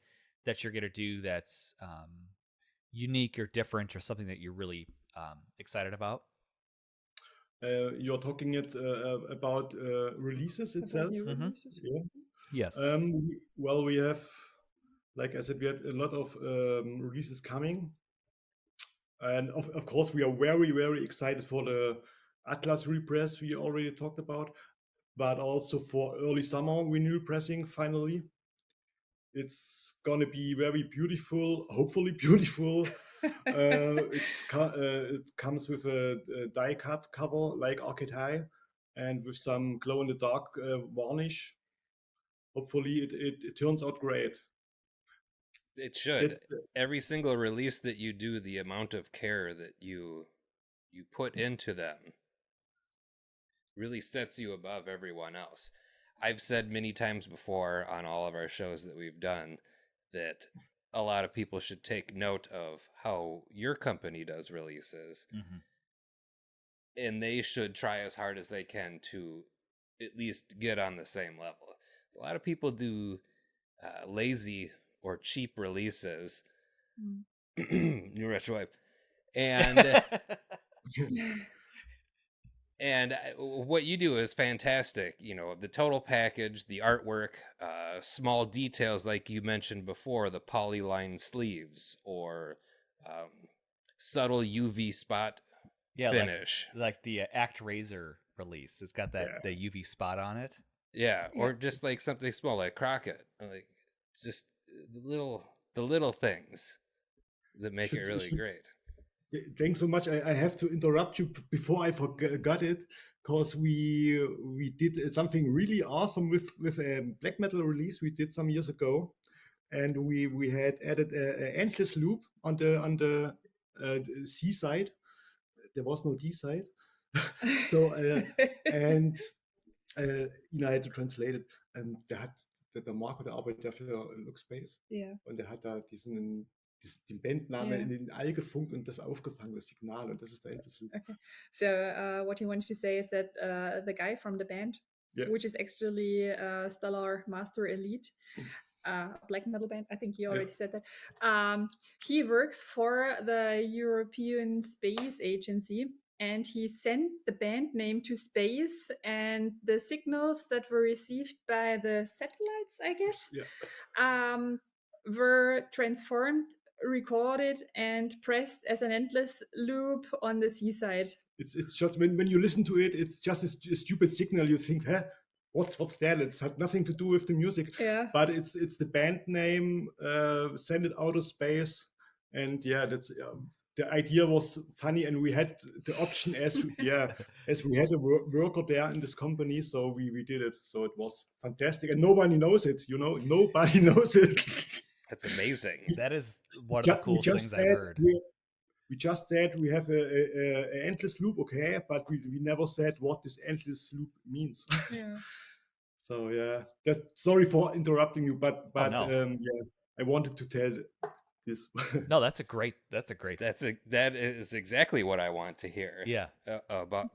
C: that you're going to do that's unique or different, or something that you're really excited about?
A: You're talking about releases itself?
B: Mm-hmm.
A: Yeah.
C: Yes.
A: Well, we have, like I said, we had a lot of releases coming. And of course, we are very, very excited for the Atlas repress we already talked about, but also for early summer vinyl pressing finally. It's going to be very beautiful, hopefully beautiful. It comes with a die cut cover like Arcade High and with some glow in the dark varnish. Hopefully it turns out great.
D: It should. Every single release that you do, the amount of care that you you put into them really sets you above everyone else. I've said many times before on all of our shows that we've done that a lot of people should take note of how your company does releases, and they should try as hard as they can to at least get on the same level. A lot of people do lazy or cheap releases, new retrowave, and and what you do is fantastic. You know, the total package, the artwork, small details like you mentioned before, the polyline sleeves or subtle UV spot finish.
C: Like the Act Razor release. It's got that the UV spot on it.
D: Yeah, or just like something small like Crockett. Like just the little things that make it really great.
A: Thanks so much. I have to interrupt you before I forgot it, because we did something really awesome with a black metal release we did some years ago, and we had added an endless loop on the C side. There was no D side, so and I had to translate it. Der Marco, der arbeitet ja für Luxspace. Und der hat da den Bandname in den All gefunkt und das aufgefangen, das Signal, und das ist der Endless Loop.
B: Okay. So what he wanted to say is that the guy from the band, which is actually Stellar Master Elite, black metal band, I think you already said that, he works for the European Space Agency, and he sent the band name to space, and the signals that were received by the satellites, I guess, were transformed, recorded, and pressed as an endless loop on the seaside.
A: It's just when you listen to it, it's just a stupid signal. You think, huh? What's that? It's had nothing to do with the music. But it's the band name, send it out of space, and that's the idea was funny, and we had the option as we had a worker there in this company, so we did it. So it was fantastic, and nobody knows it. Nobody knows it.
D: That's amazing.
C: That is one of the coolest things I've heard.
A: We just said we have a endless loop, okay, but we never said what this endless loop means. So sorry for interrupting you, but I wanted to tell this.
C: No, that
D: is exactly what I want to hear. About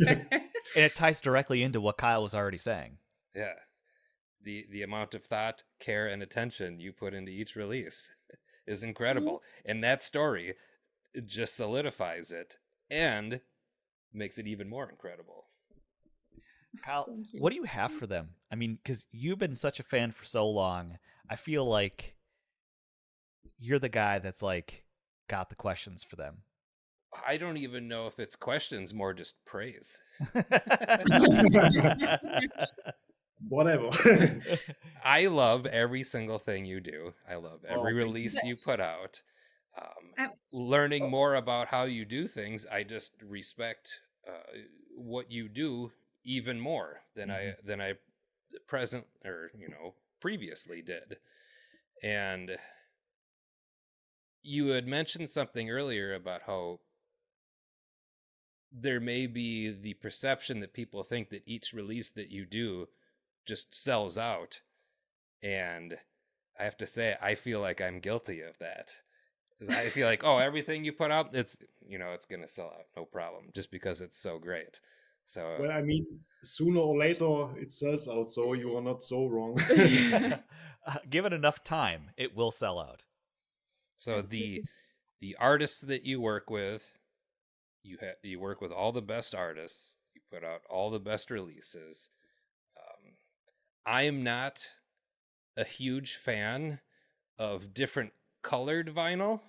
C: and it ties directly into what Kyle was already saying.
D: Yeah. The amount of thought, care, and attention you put into each release is incredible. And that story just solidifies it and makes it even more incredible.
C: Kyle, what do you have for them? I mean, because you've been such a fan for so long, I feel like you're the guy that's like got the questions for them.
D: I don't even know if it's questions, more just praise.
A: Whatever.
D: I love every single thing you do. I love every release you put out. Learning more about how you do things, I just respect what you do even more than I previously did. And you had mentioned something earlier about how there may be the perception that people think that each release that you do just sells out. And I have to say, I feel like I'm guilty of that. I feel like, everything you put out, it's going to sell out, no problem, just because it's so great. So,
A: well, I mean, sooner or later it sells out, so you are not so wrong.
C: Give it enough time, it will sell out.
D: So the artists that you work with, you work with all the best artists. You put out all the best releases. I am not a huge fan of different colored vinyl,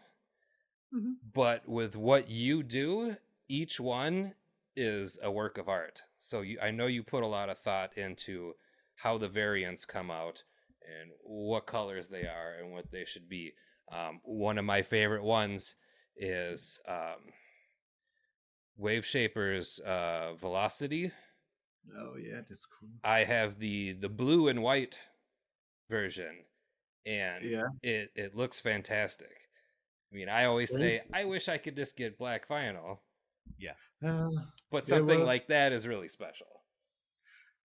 D: but with what you do, each one is a work of art. So I know you put a lot of thought into how the variants come out and what colors they are and what they should be. One of my favorite ones is Wave Shaper's Velocity.
A: Oh yeah, that's cool.
D: I have the blue and white version, and it looks fantastic. I mean, I always say I wish I could just get black vinyl,
C: Yeah.
D: But
A: Yeah,
D: something
A: well,
D: like that is really special.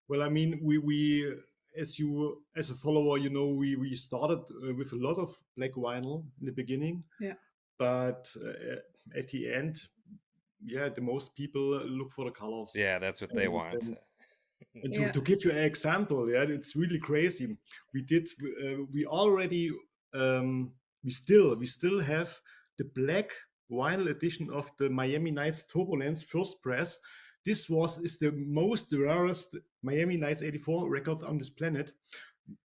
A: well, I mean, we as you as a follower, you know, we started with a lot of black vinyl in the beginning,
B: Yeah.
A: but at the end, yeah, the most people look for the colors.
D: Yeah, that's what they want.
A: And
B: Yeah.
A: to give you an example, yeah, it's really crazy. We already, we still have the black vinyl edition of the Miami Nights Turbulence first press. This is the most rarest Miami Nights '84 record on this planet,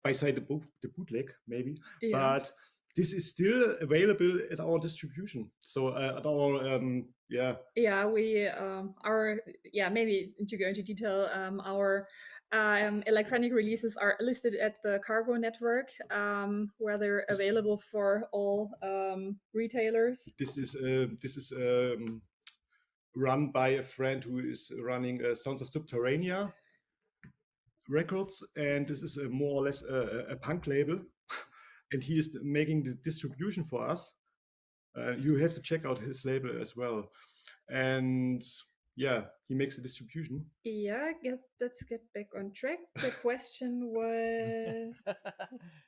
A: beside the bootleg maybe.
B: Yeah.
A: But this is still available at our distribution. So at our
B: Yeah, we maybe to go into detail, our electronic releases are listed at the Cargo Network, where they're available for all retailers.
A: This is run by a friend who is running Sounds of Subterranea Records, and this is more or less a punk label, and he is making the distribution for us. You have to check out his label as well, and yeah, he makes the distribution.
B: Yeah, I guess let's get back on track. The question was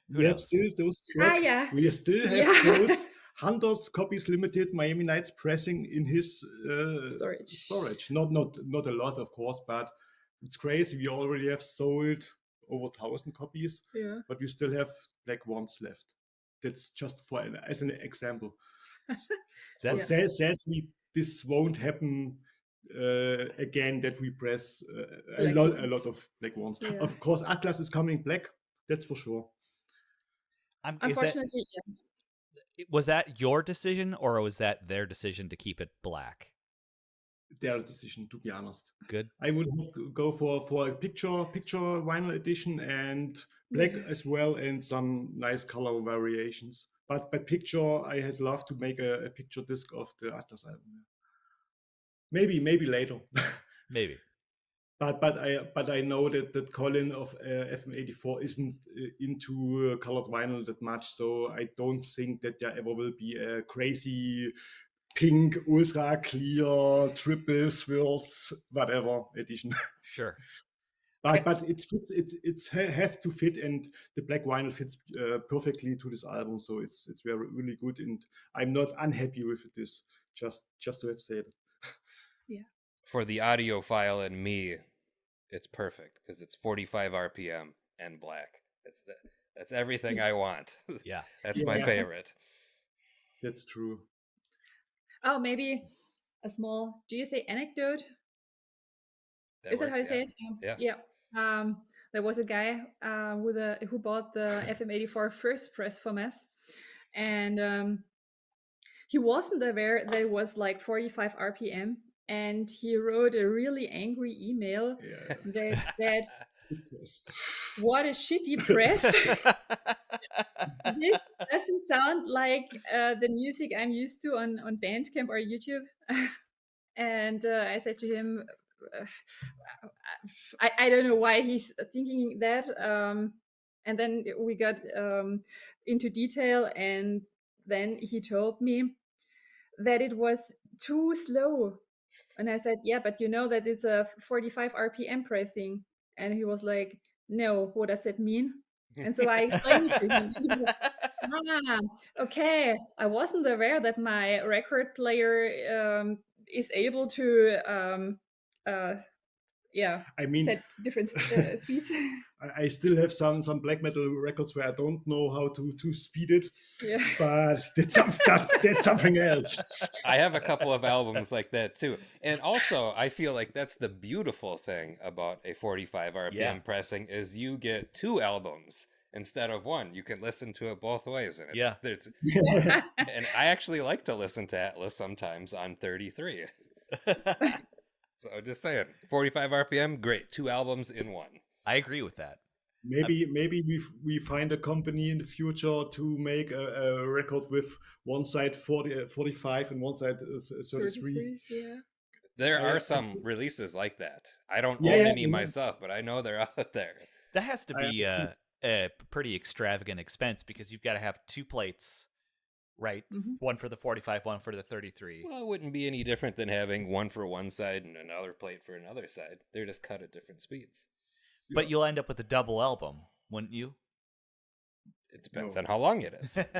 C: Who
A: We have
C: knows?
A: still those track.
B: yeah.
A: We still have
B: Yeah.
A: those 100 copies limited Miami Nights pressing in his
B: Storage.
A: Not a lot, of course, but it's crazy. We already have sold over 1,000 copies,
B: Yeah.
A: but we still have black ones left. That's just as an example. So sadly, this won't happen again. That we press a lot of black ones.
B: Yeah.
A: Of course, Atlas is coming black. That's for sure.
B: Unfortunately,
C: Was that your decision, or was that their decision to keep it black?
A: Their decision, to be honest.
C: Good.
A: I would go for a picture vinyl edition and black as well, and some nice color variations. But by picture, I had loved to make a picture disc of the Atlas album. Maybe later.
C: Maybe.
A: But I know that Colin of FM84 isn't into colored vinyl that much, so I don't think that there ever will be a crazy pink, ultra clear, triple swirls, whatever edition.
C: Sure.
A: But it fits. It's have to fit, and the black vinyl fits perfectly to this album. So it's very really good, and I'm not unhappy with this. Just to have said it.
B: Yeah.
D: For the audiophile and me, it's perfect because it's 45 RPM and black. That's everything I want.
C: Yeah.
D: That's my favorite.
A: That's true.
B: Oh, maybe a small. Do you say anecdote? Is that how you say it?
D: Yeah.
B: There was a guy who bought the FM84 first press from us, and he wasn't aware that it was like 45 RPM, and he wrote a really angry email that said, "What a shitty press! This doesn't sound like the music I'm used to on Bandcamp or YouTube." And I said to him, I don't know why he's thinking that. And then we got into detail, and then he told me that it was too slow. And I said, yeah, but you know that it's a 45 RPM pressing. And he was like, no, what does it mean? And so I explained to him. And he was like, okay, I wasn't aware that my record player is able to
A: I mean,
B: set different speeds.
A: I still have some black metal records where I don't know how to speed it.
B: Yeah.
A: But that's something else.
D: I have a couple of albums like that too. And also, I feel like that's the beautiful thing about a 45 RPM pressing is you get 2 albums instead of 1. You can listen to it both ways. And and I actually like to listen to Atlas sometimes on 33. So just saying, 45 RPM, great. 2 albums in 1.
C: I agree with that.
A: Maybe we find a company in the future to make a record with one side 45 and one side 33.
B: Yeah.
D: There are some releases like that. I don't own any myself, but I know they're out there.
C: That has to be a pretty extravagant expense because you've got to have 2 plates right?
B: Mhm.
C: One for the 45, one for the 33.
D: Well, it wouldn't be any different than having one for one side and another plate for another side. They're just cut at different speeds.
C: But you'll end up with a double album, wouldn't you?
D: It depends
A: No.
D: on how long it is.
A: It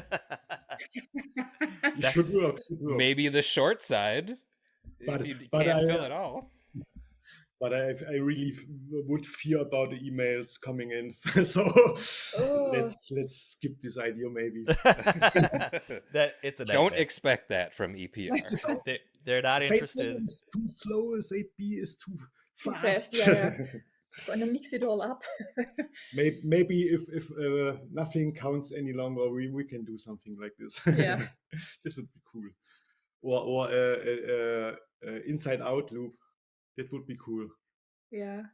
C: That's-
A: should work. Should work.
D: Maybe the short side,
A: But-
D: if you
A: but
D: can't
A: I-
D: fill it all.
A: But I really would fear about the emails coming in. So
B: Oh.
A: let's skip this idea maybe.
C: that it's a
D: Don't
C: nightmare.
D: expect that from E EPR.
C: They're not
A: SAP
C: interested.
A: is too slow. SAP is too
B: Too
A: fast.
B: fast, yeah. Gonna mix it all up.
A: Maybe if nothing counts any longer, we can do something like this.
B: Yeah.
A: This would be cool. Or inside out loop. That would be cool.
B: Yeah. Like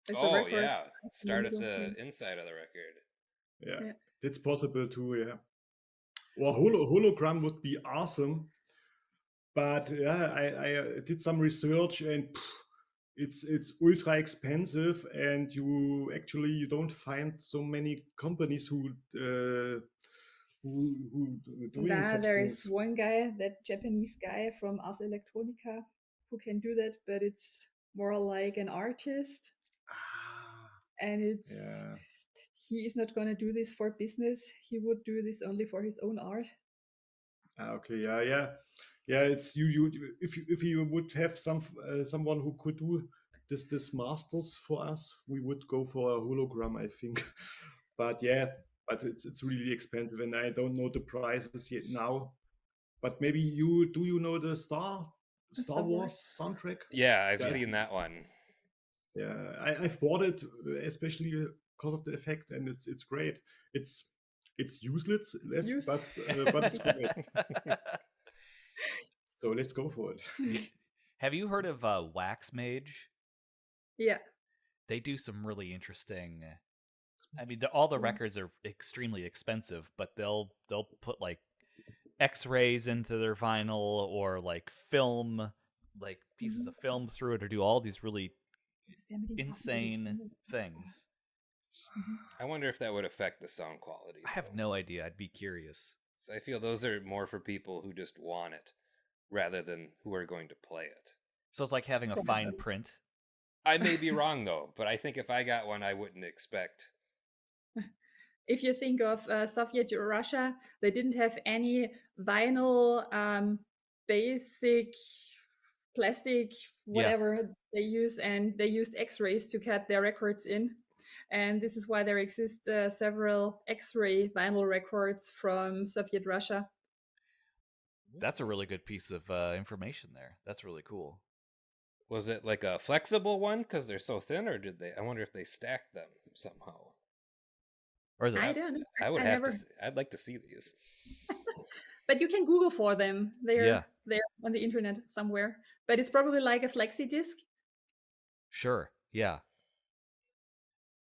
B: the
D: Oh
B: records
D: yeah,
B: in the
D: start at
B: middle,
D: the
B: yeah.
D: inside of the record.
A: Yeah,
B: Yeah.
A: that's possible too. Yeah. Or hologram would be awesome. But yeah, I did some research and it's ultra expensive, and you don't find so many companies who doing
B: Nah,
A: such
B: there
A: things.
B: is one guy, that Japanese guy from Ars Electronica, who can do that, but it's more like an artist,
A: Ah,
B: and it's
A: yeah.
B: he is not gonna do this for business. He would do this only for his own art.
A: Okay. Yeah. It's you. If you would have someone who could do this masters for us, we would go for a hologram, I think. But yeah, but it's really expensive, and I don't know the prices yet now. But maybe you know the Star
B: Star
A: Wars soundtrack?
D: Yeah, I've
A: Yes.
D: seen that one.
A: Yeah, I've bought it especially because of the effect, and it's great. It's useless, but it's great. So let's go for it.
C: Have you heard of Wax Mage?
B: Yeah.
C: They do some really interesting. I mean, all the
B: Yeah.
C: records are extremely expensive, but they'll put like X-rays into their vinyl or like film, like pieces of film through it, or do all these really insane things.
D: I wonder if that would affect the sound quality.
C: I have
D: though.
C: no idea. I'd be curious.
D: So I feel those are more for people who just want it, rather than who are going to play it.
C: So it's like having a fine print.
D: I may be wrong though, but I think if I got one, I wouldn't expect.
B: If you think of Soviet Russia, they didn't have any vinyl, basic plastic, whatever they use, and they used X-rays to cut their records in. And this is why there exist several X-ray vinyl records from Soviet Russia.
C: That's a really good piece of information there. That's really cool.
D: Was it like a flexible one because they're so thin, or did they? I wonder if they stacked them somehow.
C: Or is it?
B: I don't know.
D: I would
B: I
D: have
B: never-
D: to. I'd like to see these.
B: But you can Google for them. They're
C: Yeah.
B: on the internet somewhere. But it's probably like a flexi disc.
C: Sure. Yeah.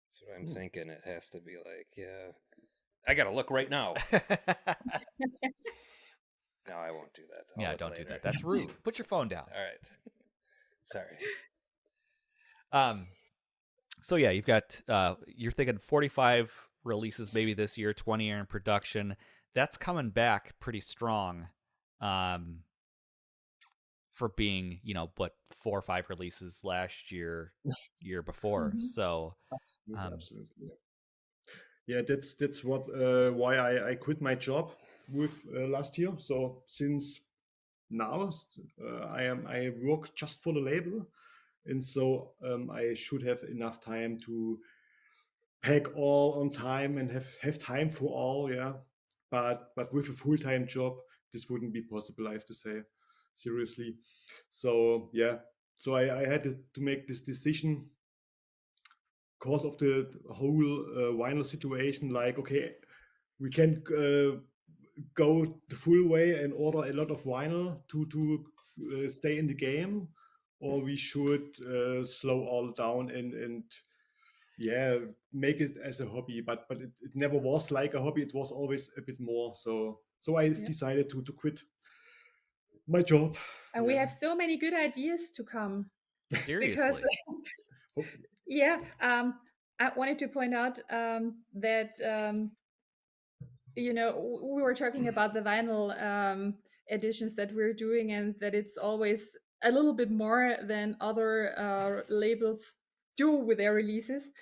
D: That's what I'm thinking. It has to be like, yeah. I gotta look right now. No, I won't do that. I'll
C: Yeah,
D: look
C: don't do
D: later.
C: that. That's rude. Put your phone down.
D: All right. Sorry.
C: So yeah, you've got you're thinking 45 releases maybe this year, 20 are in production. That's coming back pretty strong. For being, 4 or 5 releases last year before.
B: Mhm.
C: So
A: Absolutely. Yeah, that's what why I quit my job with last year. So since now I work just for the label, and so I should have enough time to pack all on time and have time for all. Yeah, but with a full-time job, this wouldn't be possible. I have to say, seriously. So yeah, so I had to make this decision because of the whole vinyl situation. Like, okay, we can go the full way and order a lot of vinyl to stay in the game, or we should slow all down and yeah, make it as a hobby. But it never was like a hobby. It was always a bit more. So I decided to quit my job.
B: And we have so many good ideas to come.
C: seriously.
B: Yeah, I wanted to point out that we were talking about the vinyl editions that we're doing, and that it's always a little bit more than other labels do with their releases.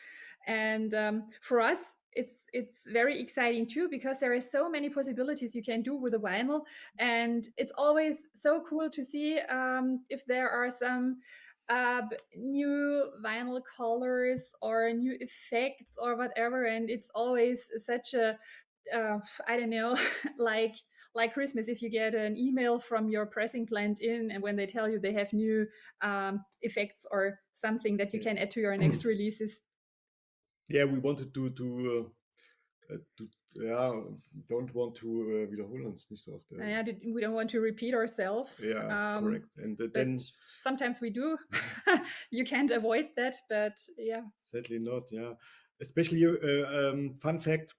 B: And for us, it's very exciting too, because there are so many possibilities you can do with a vinyl, and it's always so cool to see if there are some new vinyl colors or new effects or whatever. And it's always such a I don't know, like Christmas, if you get an email from your pressing plant in, and when they tell you they have new effects or something that you can add to your next releases.
A: Yeah, we wanted ja, don't want to wiederholen uns nicht so oft.
B: We don't want to repeat ourselves.
A: Yeah, correct. And
B: But
A: then
B: sometimes we do. You can't avoid that, but yeah.
A: sadly not. Yeah, especially fun fact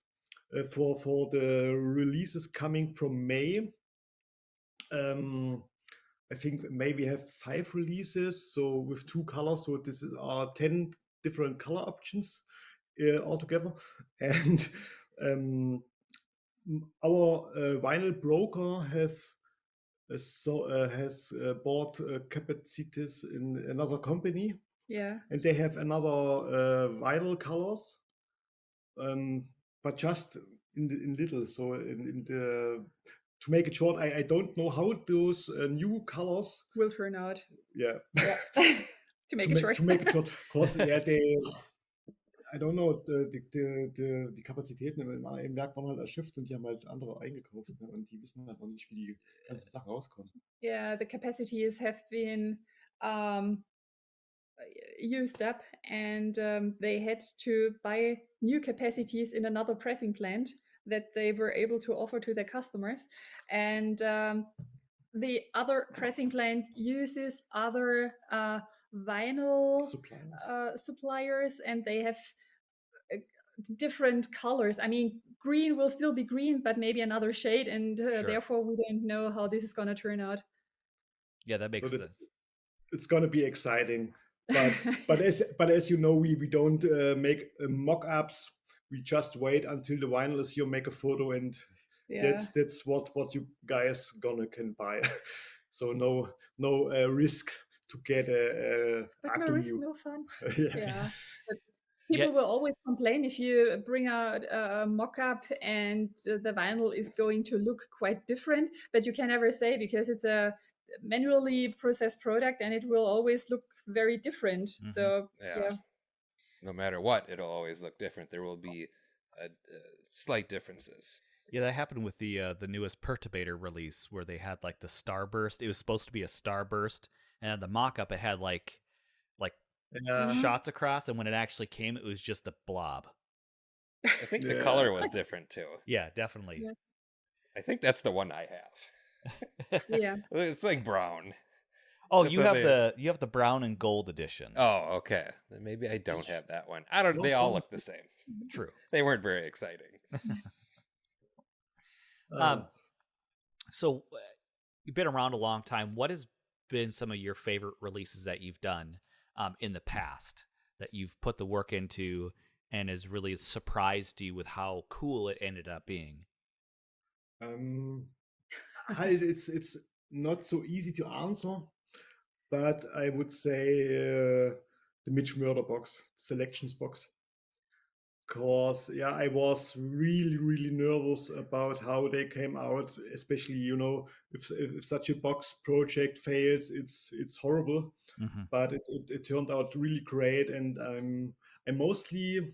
A: for the releases coming from May. I think May we have 5 releases, so with 2 colors. So this is 10 different color options altogether, and our vinyl broker has bought capacities in another company.
B: Yeah.
A: And they have another vinyl colors, but just in little. So in the to make it short, I don't know how those new colors
B: will turn out.
A: Yeah.
B: To make it short.
A: To make it short, because yeah, I don't know, die Kapazitäten im Werk waren halt erschöpft und die haben halt andere eingekauft, ne? Und die wissen halt noch nicht, wie die ganzen Sachen rauskommen.
B: Yeah, the capacities have been used up, and they had to buy new capacities in another pressing plant that they were able to offer to their customers. And the other pressing plant uses other vinyl suppliers, and they have different colors. I mean, green will still be green, but maybe another shade, and therefore we don't know how this is going to turn out.
C: Yeah, that makes sense.
A: It's going to be exciting, but as you know, we don't make mock-ups. We just wait until the vinyl is here, make a photo, and that's what you guys can buy. So no risk to get
B: but no risk, no fun.
A: Yeah.
B: But people will always complain if you bring out a mock-up and the vinyl is going to look quite different, but you can never say, because it's a manually processed product and it will always look very different. Mm-hmm. So yeah,
D: no matter what, it'll always look different. There will be slight differences.
C: Yeah, that happened with the newest Perturbator release, where they had like the starburst. It was supposed to be a starburst, and the mock-up it had like shots across, and when it actually came, it was just a blob.
D: I think the color was different too.
C: Yeah, definitely.
B: Yeah.
D: I think that's the one I have.
B: Yeah,
D: it's like brown.
C: Oh, you have the brown and gold edition.
D: Oh, okay. Then maybe I don't have that one. I don't. They all look the same.
C: True.
D: They weren't very exciting.
C: So you've been around a long time. What has been some of your favorite releases that you've done in the past, that you've put the work into and has really surprised you with how cool it ended up being?
A: It's not so easy to answer, but I would say the Mitch Murder box, selections box. Because I was really nervous about how they came out, especially if such a box project fails, it's horrible. Mm-hmm. But it turned out really great, and I'm mostly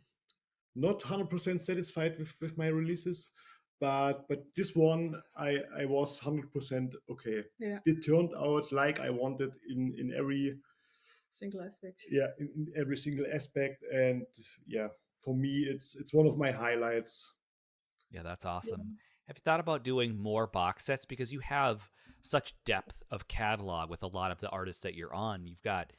A: not 100% satisfied with my releases, but this one I was 100% okay.
B: Yeah.
A: It turned out like I wanted in every
B: single aspect.
A: Yeah, in every single aspect, and for me, it's one of my highlights.
C: Yeah, that's awesome. Yeah. Have you thought about doing more box sets? Because you have such depth of catalog with a lot of the artists that you're on. You've got,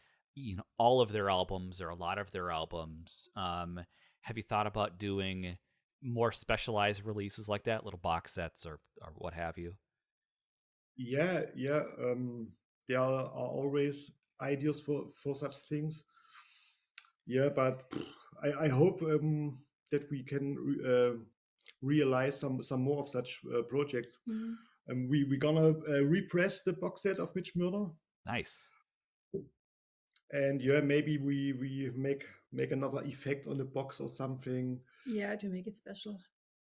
C: all of their albums or a lot of their albums. Have you thought about doing more specialized releases like that, little box sets or what have you?
A: Yeah. There are always ideas for such things. Yeah, but I hope that we can realize some more of such projects.
B: Mhm.
A: We're gonna repress the box set of Mitch Murder,
C: Nice.
A: and yeah, maybe we make another effect on the box or something.
B: Yeah, to make it special.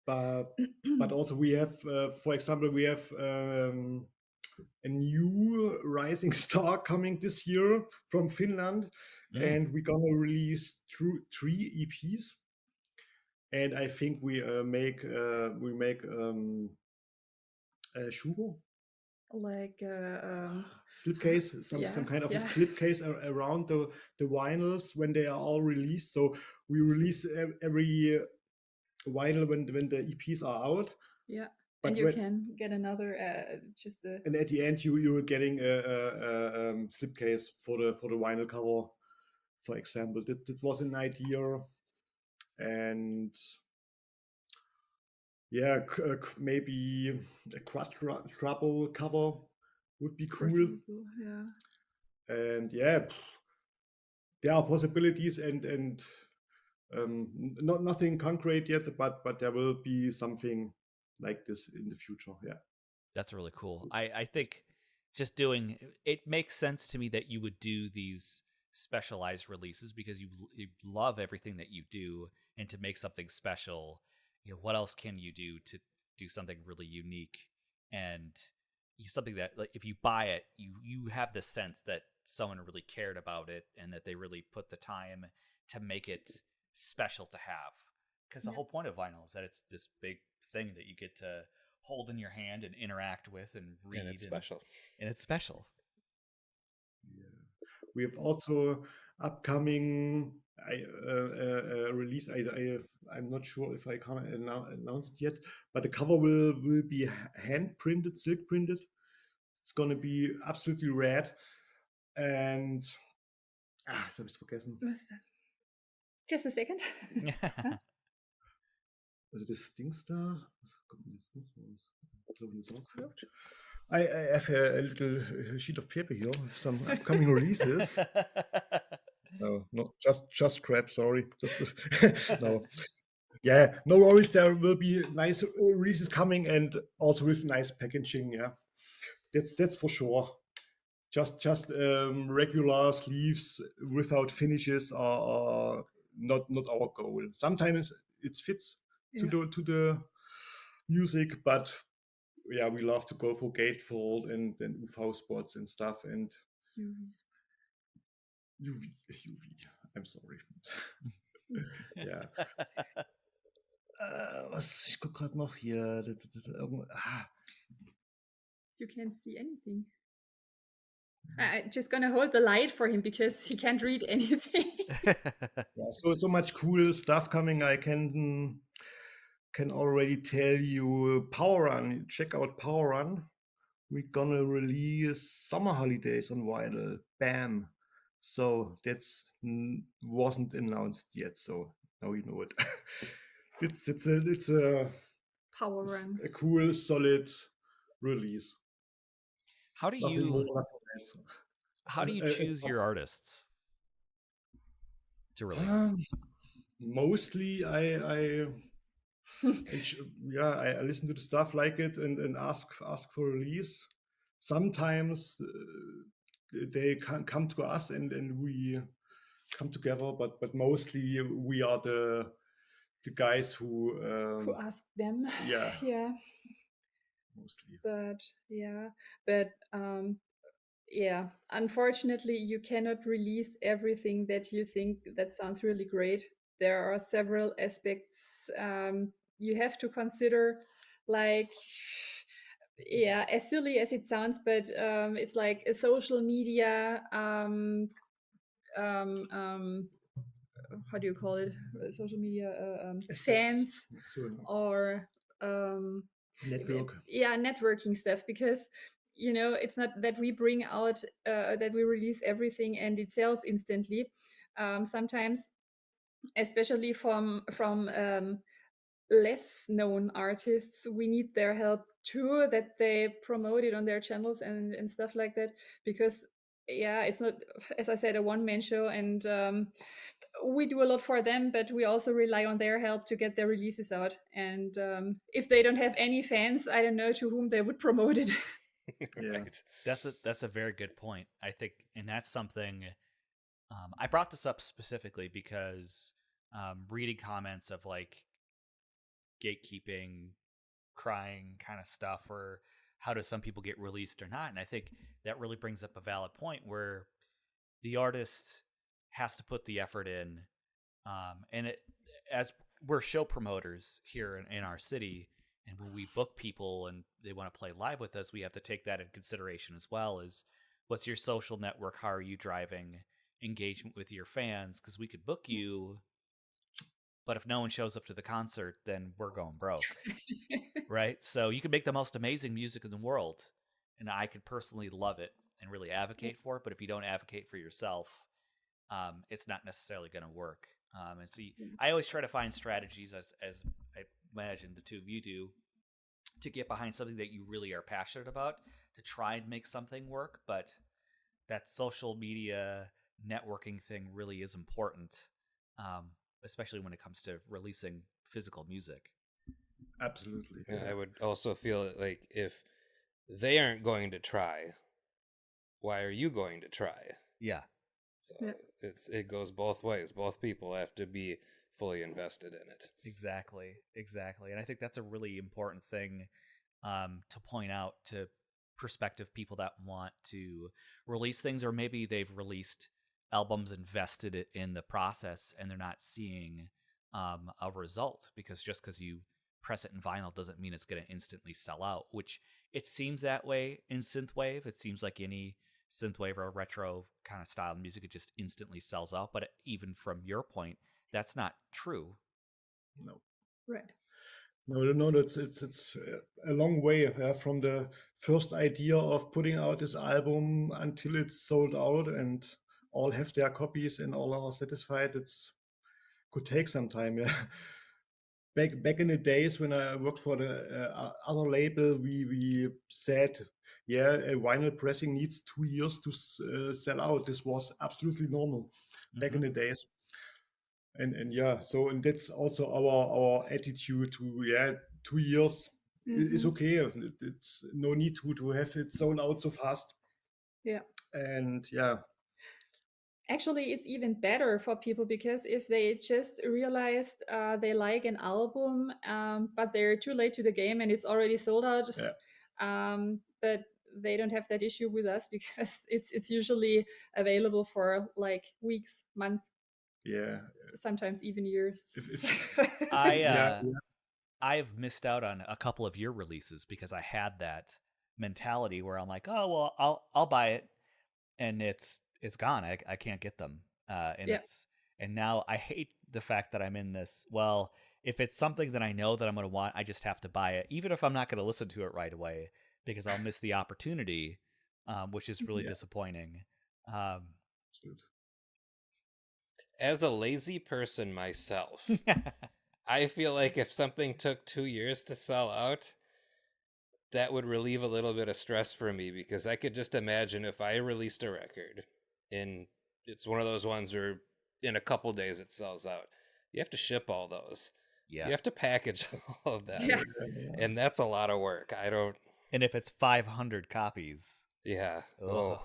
A: But also we have, for example, we have a new rising star coming this year from Finland, and we're gonna release three EPs. And I think we make a shubo,
B: Like
A: slipcase, some
B: yeah,
A: kind of a
B: yeah.
A: slipcase around the vinyls when they are all released. So we release every vinyl when the EPs are out.
B: Yeah.
A: But
B: And you can get another just a
A: and at the end you're getting a slipcase for the vinyl cover, for example. That was an idea, and yeah, maybe a quadruple cover would be cool.
B: quadruple, yeah.
A: And yeah, there are possibilities, and nothing concrete yet, but there will be something like this in the future. Yeah,
C: That's really cool. I think just doing it makes sense to me that you would do these specialized releases because you love everything that you do, and to make something special, you know, what else can you do to do something really unique and something that, like, if you buy it, you have the sense that someone really cared about it and that they really put the time to make it special to have. Because the whole point of vinyl is that it's this big thing that you get to hold in your hand and interact with and read,
D: And it's special.
C: And it's special.
A: yeah. We have also upcoming release. I'm not sure if I can announce it yet, but the cover will be hand printed, silk printed. It's gonna be absolutely red, and das habe ich vergessen.
B: Just a second.
A: Also das Dings da, was kommt denn jetzt noch raus? Ich glaube nicht raus. I have a little sheet of paper here with some upcoming releases. No, just crap. Sorry. No. Yeah, no worries. There will be nice releases coming, and also with nice packaging. Yeah, that's for sure. Just regular sleeves without finishes are not our goal. Sometimes it fits to the music, but yeah, we love to go for gatefold and UV spots and stuff, and UV. I'm sorry. Ja. Ich gucke gerade noch hier.
B: You can't see anything. I'm just gonna hold the light for him because he can't read anything.
A: Yeah, so much cool stuff coming. I can already tell you. Power Run. Check out Power Run. We're gonna release Summer Holidays on vinyl. Bam. So that's wasn't announced yet. So now you know it. it's a
B: Power Run.
A: A cool, solid release.
C: How do
A: Nothing
C: you
A: more, nothing less.
C: how do you choose your artists to release?
A: Mostly I listen to the stuff, like it, and ask for release. Sometimes they can come to us and we come together, but mostly we are the guys who
B: ask them.
A: Yeah.
B: Yeah.
A: Mostly.
B: But yeah, unfortunately you cannot release everything that you think that sounds really great. There are several aspects you have to consider, like, yeah, as silly as it sounds, but it's like a social media how do you call it, social media fans or networking stuff, because it's not that we bring out that we release everything and it sells instantly. Sometimes, especially from less known artists, we need their help too, that they promote it on their channels and stuff like that, because it's not, as I said, a one-man show, and we do a lot for them, but we also rely on their help to get their releases out. And if they don't have any fans, I don't know to whom they would promote it.
A: Yeah.
D: Right.
C: That's a very good point. I think, and that's something I brought this up specifically because reading comments of like gatekeeping, crying kind of stuff, or how do some people get released or not, and I think that really brings up a valid point where the artist has to put the effort in, and it, as we're show promoters here in our city, and when we book people and they want to play live with us, we have to take that in consideration as well. Is what's your social network? How are you driving engagement with your fans? Because we could book you, but if no one shows up to the concert, then we're going broke. Right? So you can make the most amazing music in the world, and I could personally love it and really advocate for it. But if you don't advocate for yourself, it's not necessarily going to work. And so I always try to find strategies, as I imagine the two of you do, to get behind something that you really are passionate about, to try and make something work. But that social media networking thing really is important, especially when it comes to releasing physical music.
A: Absolutely.
D: And I would also feel like if they aren't going to try, why are you going to try?
C: Yeah.
D: So
B: Yeah.
D: it goes both ways. Both people have to be fully invested in it.
C: Exactly. And I think that's a really important thing to point out to prospective people that want to release things, or maybe they've released albums, invested it in the process, and they're not seeing a result, because just because you press it in vinyl doesn't mean it's going to instantly sell out, which it seems that way in synthwave. It seems like any synthwave or retro kind of style music, it just instantly sells out. But even from your point, that's not true.
A: No.
B: Right.
A: No, it's a long way from the first idea of putting out this album until it's sold out and all have their copies and all are satisfied. It's could take some time. Yeah. Back in the days when I worked for the other label, we said, yeah, a vinyl pressing needs 2 years to sell out. This was absolutely normal back in the days. And yeah, so and that's also our attitude to 2 years is okay. It's no need to have it sold out so fast.
B: Yeah.
A: And yeah,
B: Actually, it's even better for people, because if they just realized they like an album, but they're too late to the game and it's already sold out, but they don't have that issue with us, because it's usually available for like weeks, months,
A: yeah.
B: sometimes even years.
C: I've missed out on a couple of your releases because I had that mentality where I'm like, oh well, I'll buy it, and it's gone. I can't get them, and now I hate the fact that I'm in this. Well, if it's something that I know that I'm going to want, I just have to buy it, even if I'm not going to listen to it right away, because I'll miss the opportunity, which is really disappointing.
D: As a lazy person myself, I feel like if something took 2 years to sell out, that would relieve a little bit of stress for me, because I could just imagine if I released a record and it's one of those ones where in a couple days it sells out. You have to ship all those.
C: Yeah.
D: You have to package all of that.
B: Yeah.
D: And that's a lot of work.
C: And if it's 500 copies.
D: Yeah.
C: Oh.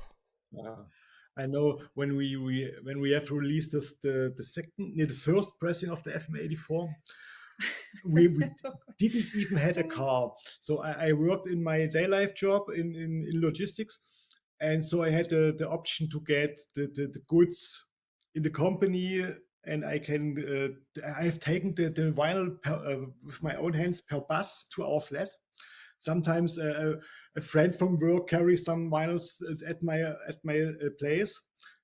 A: I know when we have released the first pressing of the FM84, we didn't even had a car. So I worked in my day life job in logistics, and so I had the option to get the goods in the company, and I have taken the vinyl with my own hands per bus to our flat. Sometimes a friend from work carries some vinyls at my place.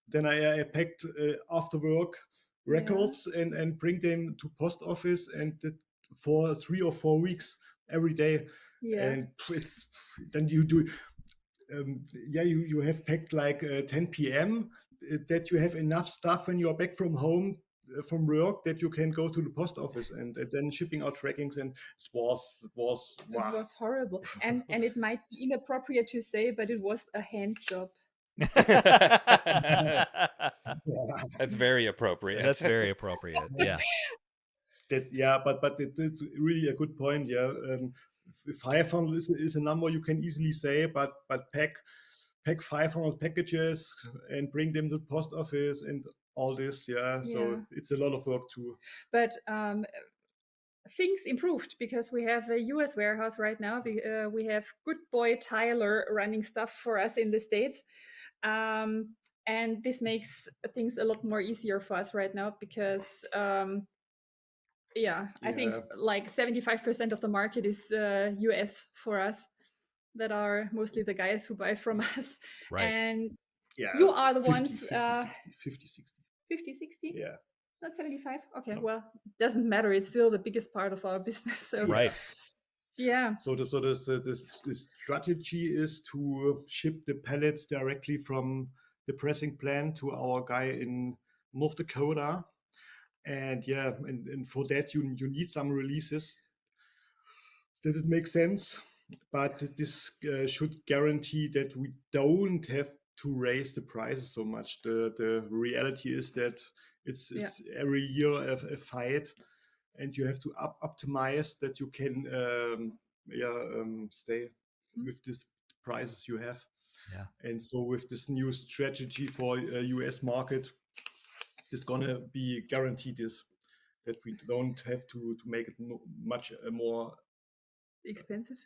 A: Then I packed after work records and bring them to post office, and for 3 or 4 weeks every day. And it's then you do. You have packed like 10 p.m. That you have enough stuff when you're back from home from work that you can go to the post office and then shipping out trackings, and it was wow.
B: It was horrible, and it might be inappropriate to say, but it was a hand job.
D: That's very appropriate.
C: That's very appropriate. Yeah.
A: It's really a good point. Yeah, 500 is a number you can easily say, but pack 500 packages and bring them to the post office and all this. Yeah, so it's a lot of work too.
B: But things improved because we have a US warehouse right now. We have good boy Tyler running stuff for us in the States. And this makes things a lot more easier for us right now because I think like 75% of the market is US for us. That are mostly the guys who buy from us.
C: Right.
B: And you are the
A: 50,
B: ones
A: 50, 60.
B: 50, 60?
A: Yeah.
B: Not 75? Okay, well, doesn't matter. It's still the biggest part of our business. So
C: right.
B: Yeah.
A: So the strategy is to ship the pallets directly from the pressing plant to our guy in North Dakota. And and for that you need some releases. That it makes sense, but this should guarantee that we don't have to raise the prices so much. The reality is that it's every year a fight, and you have to optimize that you can stay with these prices you have.
C: Yeah.
A: And so with this new strategy for US market, it's gonna be guaranteed that we don't have to make it much more
B: expensive.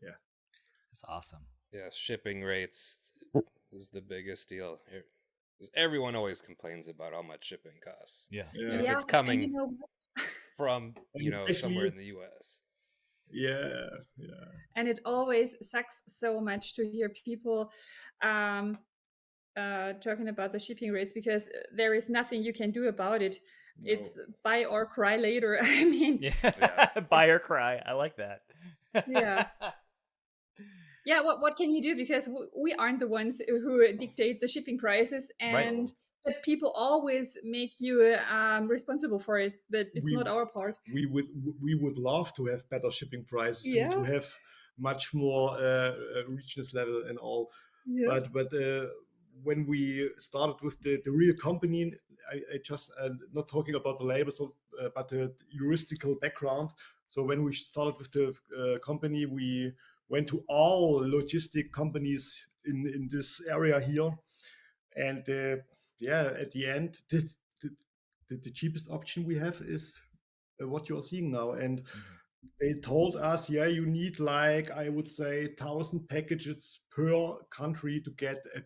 A: Yeah.
C: That's awesome.
D: Yeah, shipping rates is the biggest deal. Everyone always complains about how much shipping costs.
C: Yeah.
D: And if it's coming from, somewhere in the US.
A: Yeah.
B: And it always sucks so much to hear people talking about the shipping rates because there is nothing you can do about it. No. It's buy or cry later. I mean,
C: buy or cry. I like that.
B: Yeah. Yeah. What can you do? Because we aren't the ones who dictate the shipping prices, and but people always make you responsible for it. But it's not our part.
A: We would love to have better shipping prices to have much more richness level and all. Yeah. But when we started with the real company, I just not talking about the label, but the heuristical background. So when we started with the company, we went to all logistic companies in this area here, and at the end, the cheapest option we have is what you are seeing now, and. They told us, you need like, I would say 1,000 packages per country to get a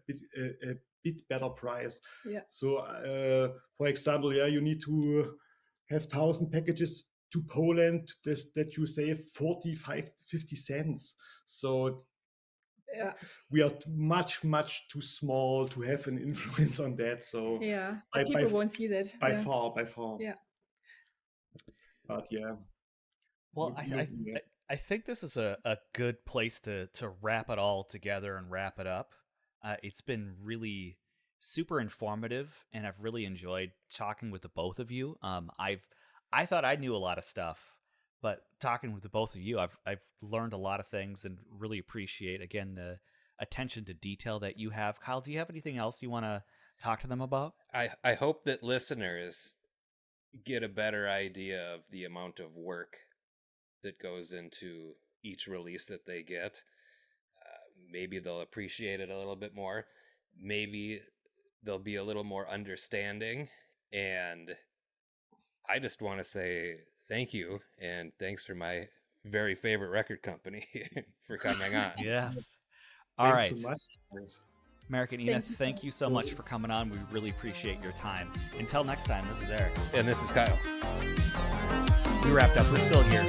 A: bit better price.
B: Yeah.
A: So, for example, you need to have 1,000 packages to Poland that you save 50 cents. So we are much too small to have an influence on that. So
B: but people won't see that.
A: By far.
B: Yeah.
A: But
C: Well, I think this is a good place to wrap it all together and wrap it up. It's been really super informative, and I've really enjoyed talking with the both of you. I thought I knew a lot of stuff, but talking with the both of you, I've learned a lot of things and really appreciate, again, the attention to detail that you have. Kyle, do you have anything else you want to talk to them about?
D: I hope that listeners get a better idea of the amount of work that goes into each release that they get. Maybe they'll appreciate it a little bit more. Maybe they'll be a little more understanding. And I just want to say thank you, and thanks for my very favorite record company for coming on.
C: Yes. All right.
A: Thanks so much.
C: Marek and Ina, thank you so much for coming on. We really appreciate your time. Until next time, this is Eric.
D: And this is Kyle.
C: We wrapped up. We're still here.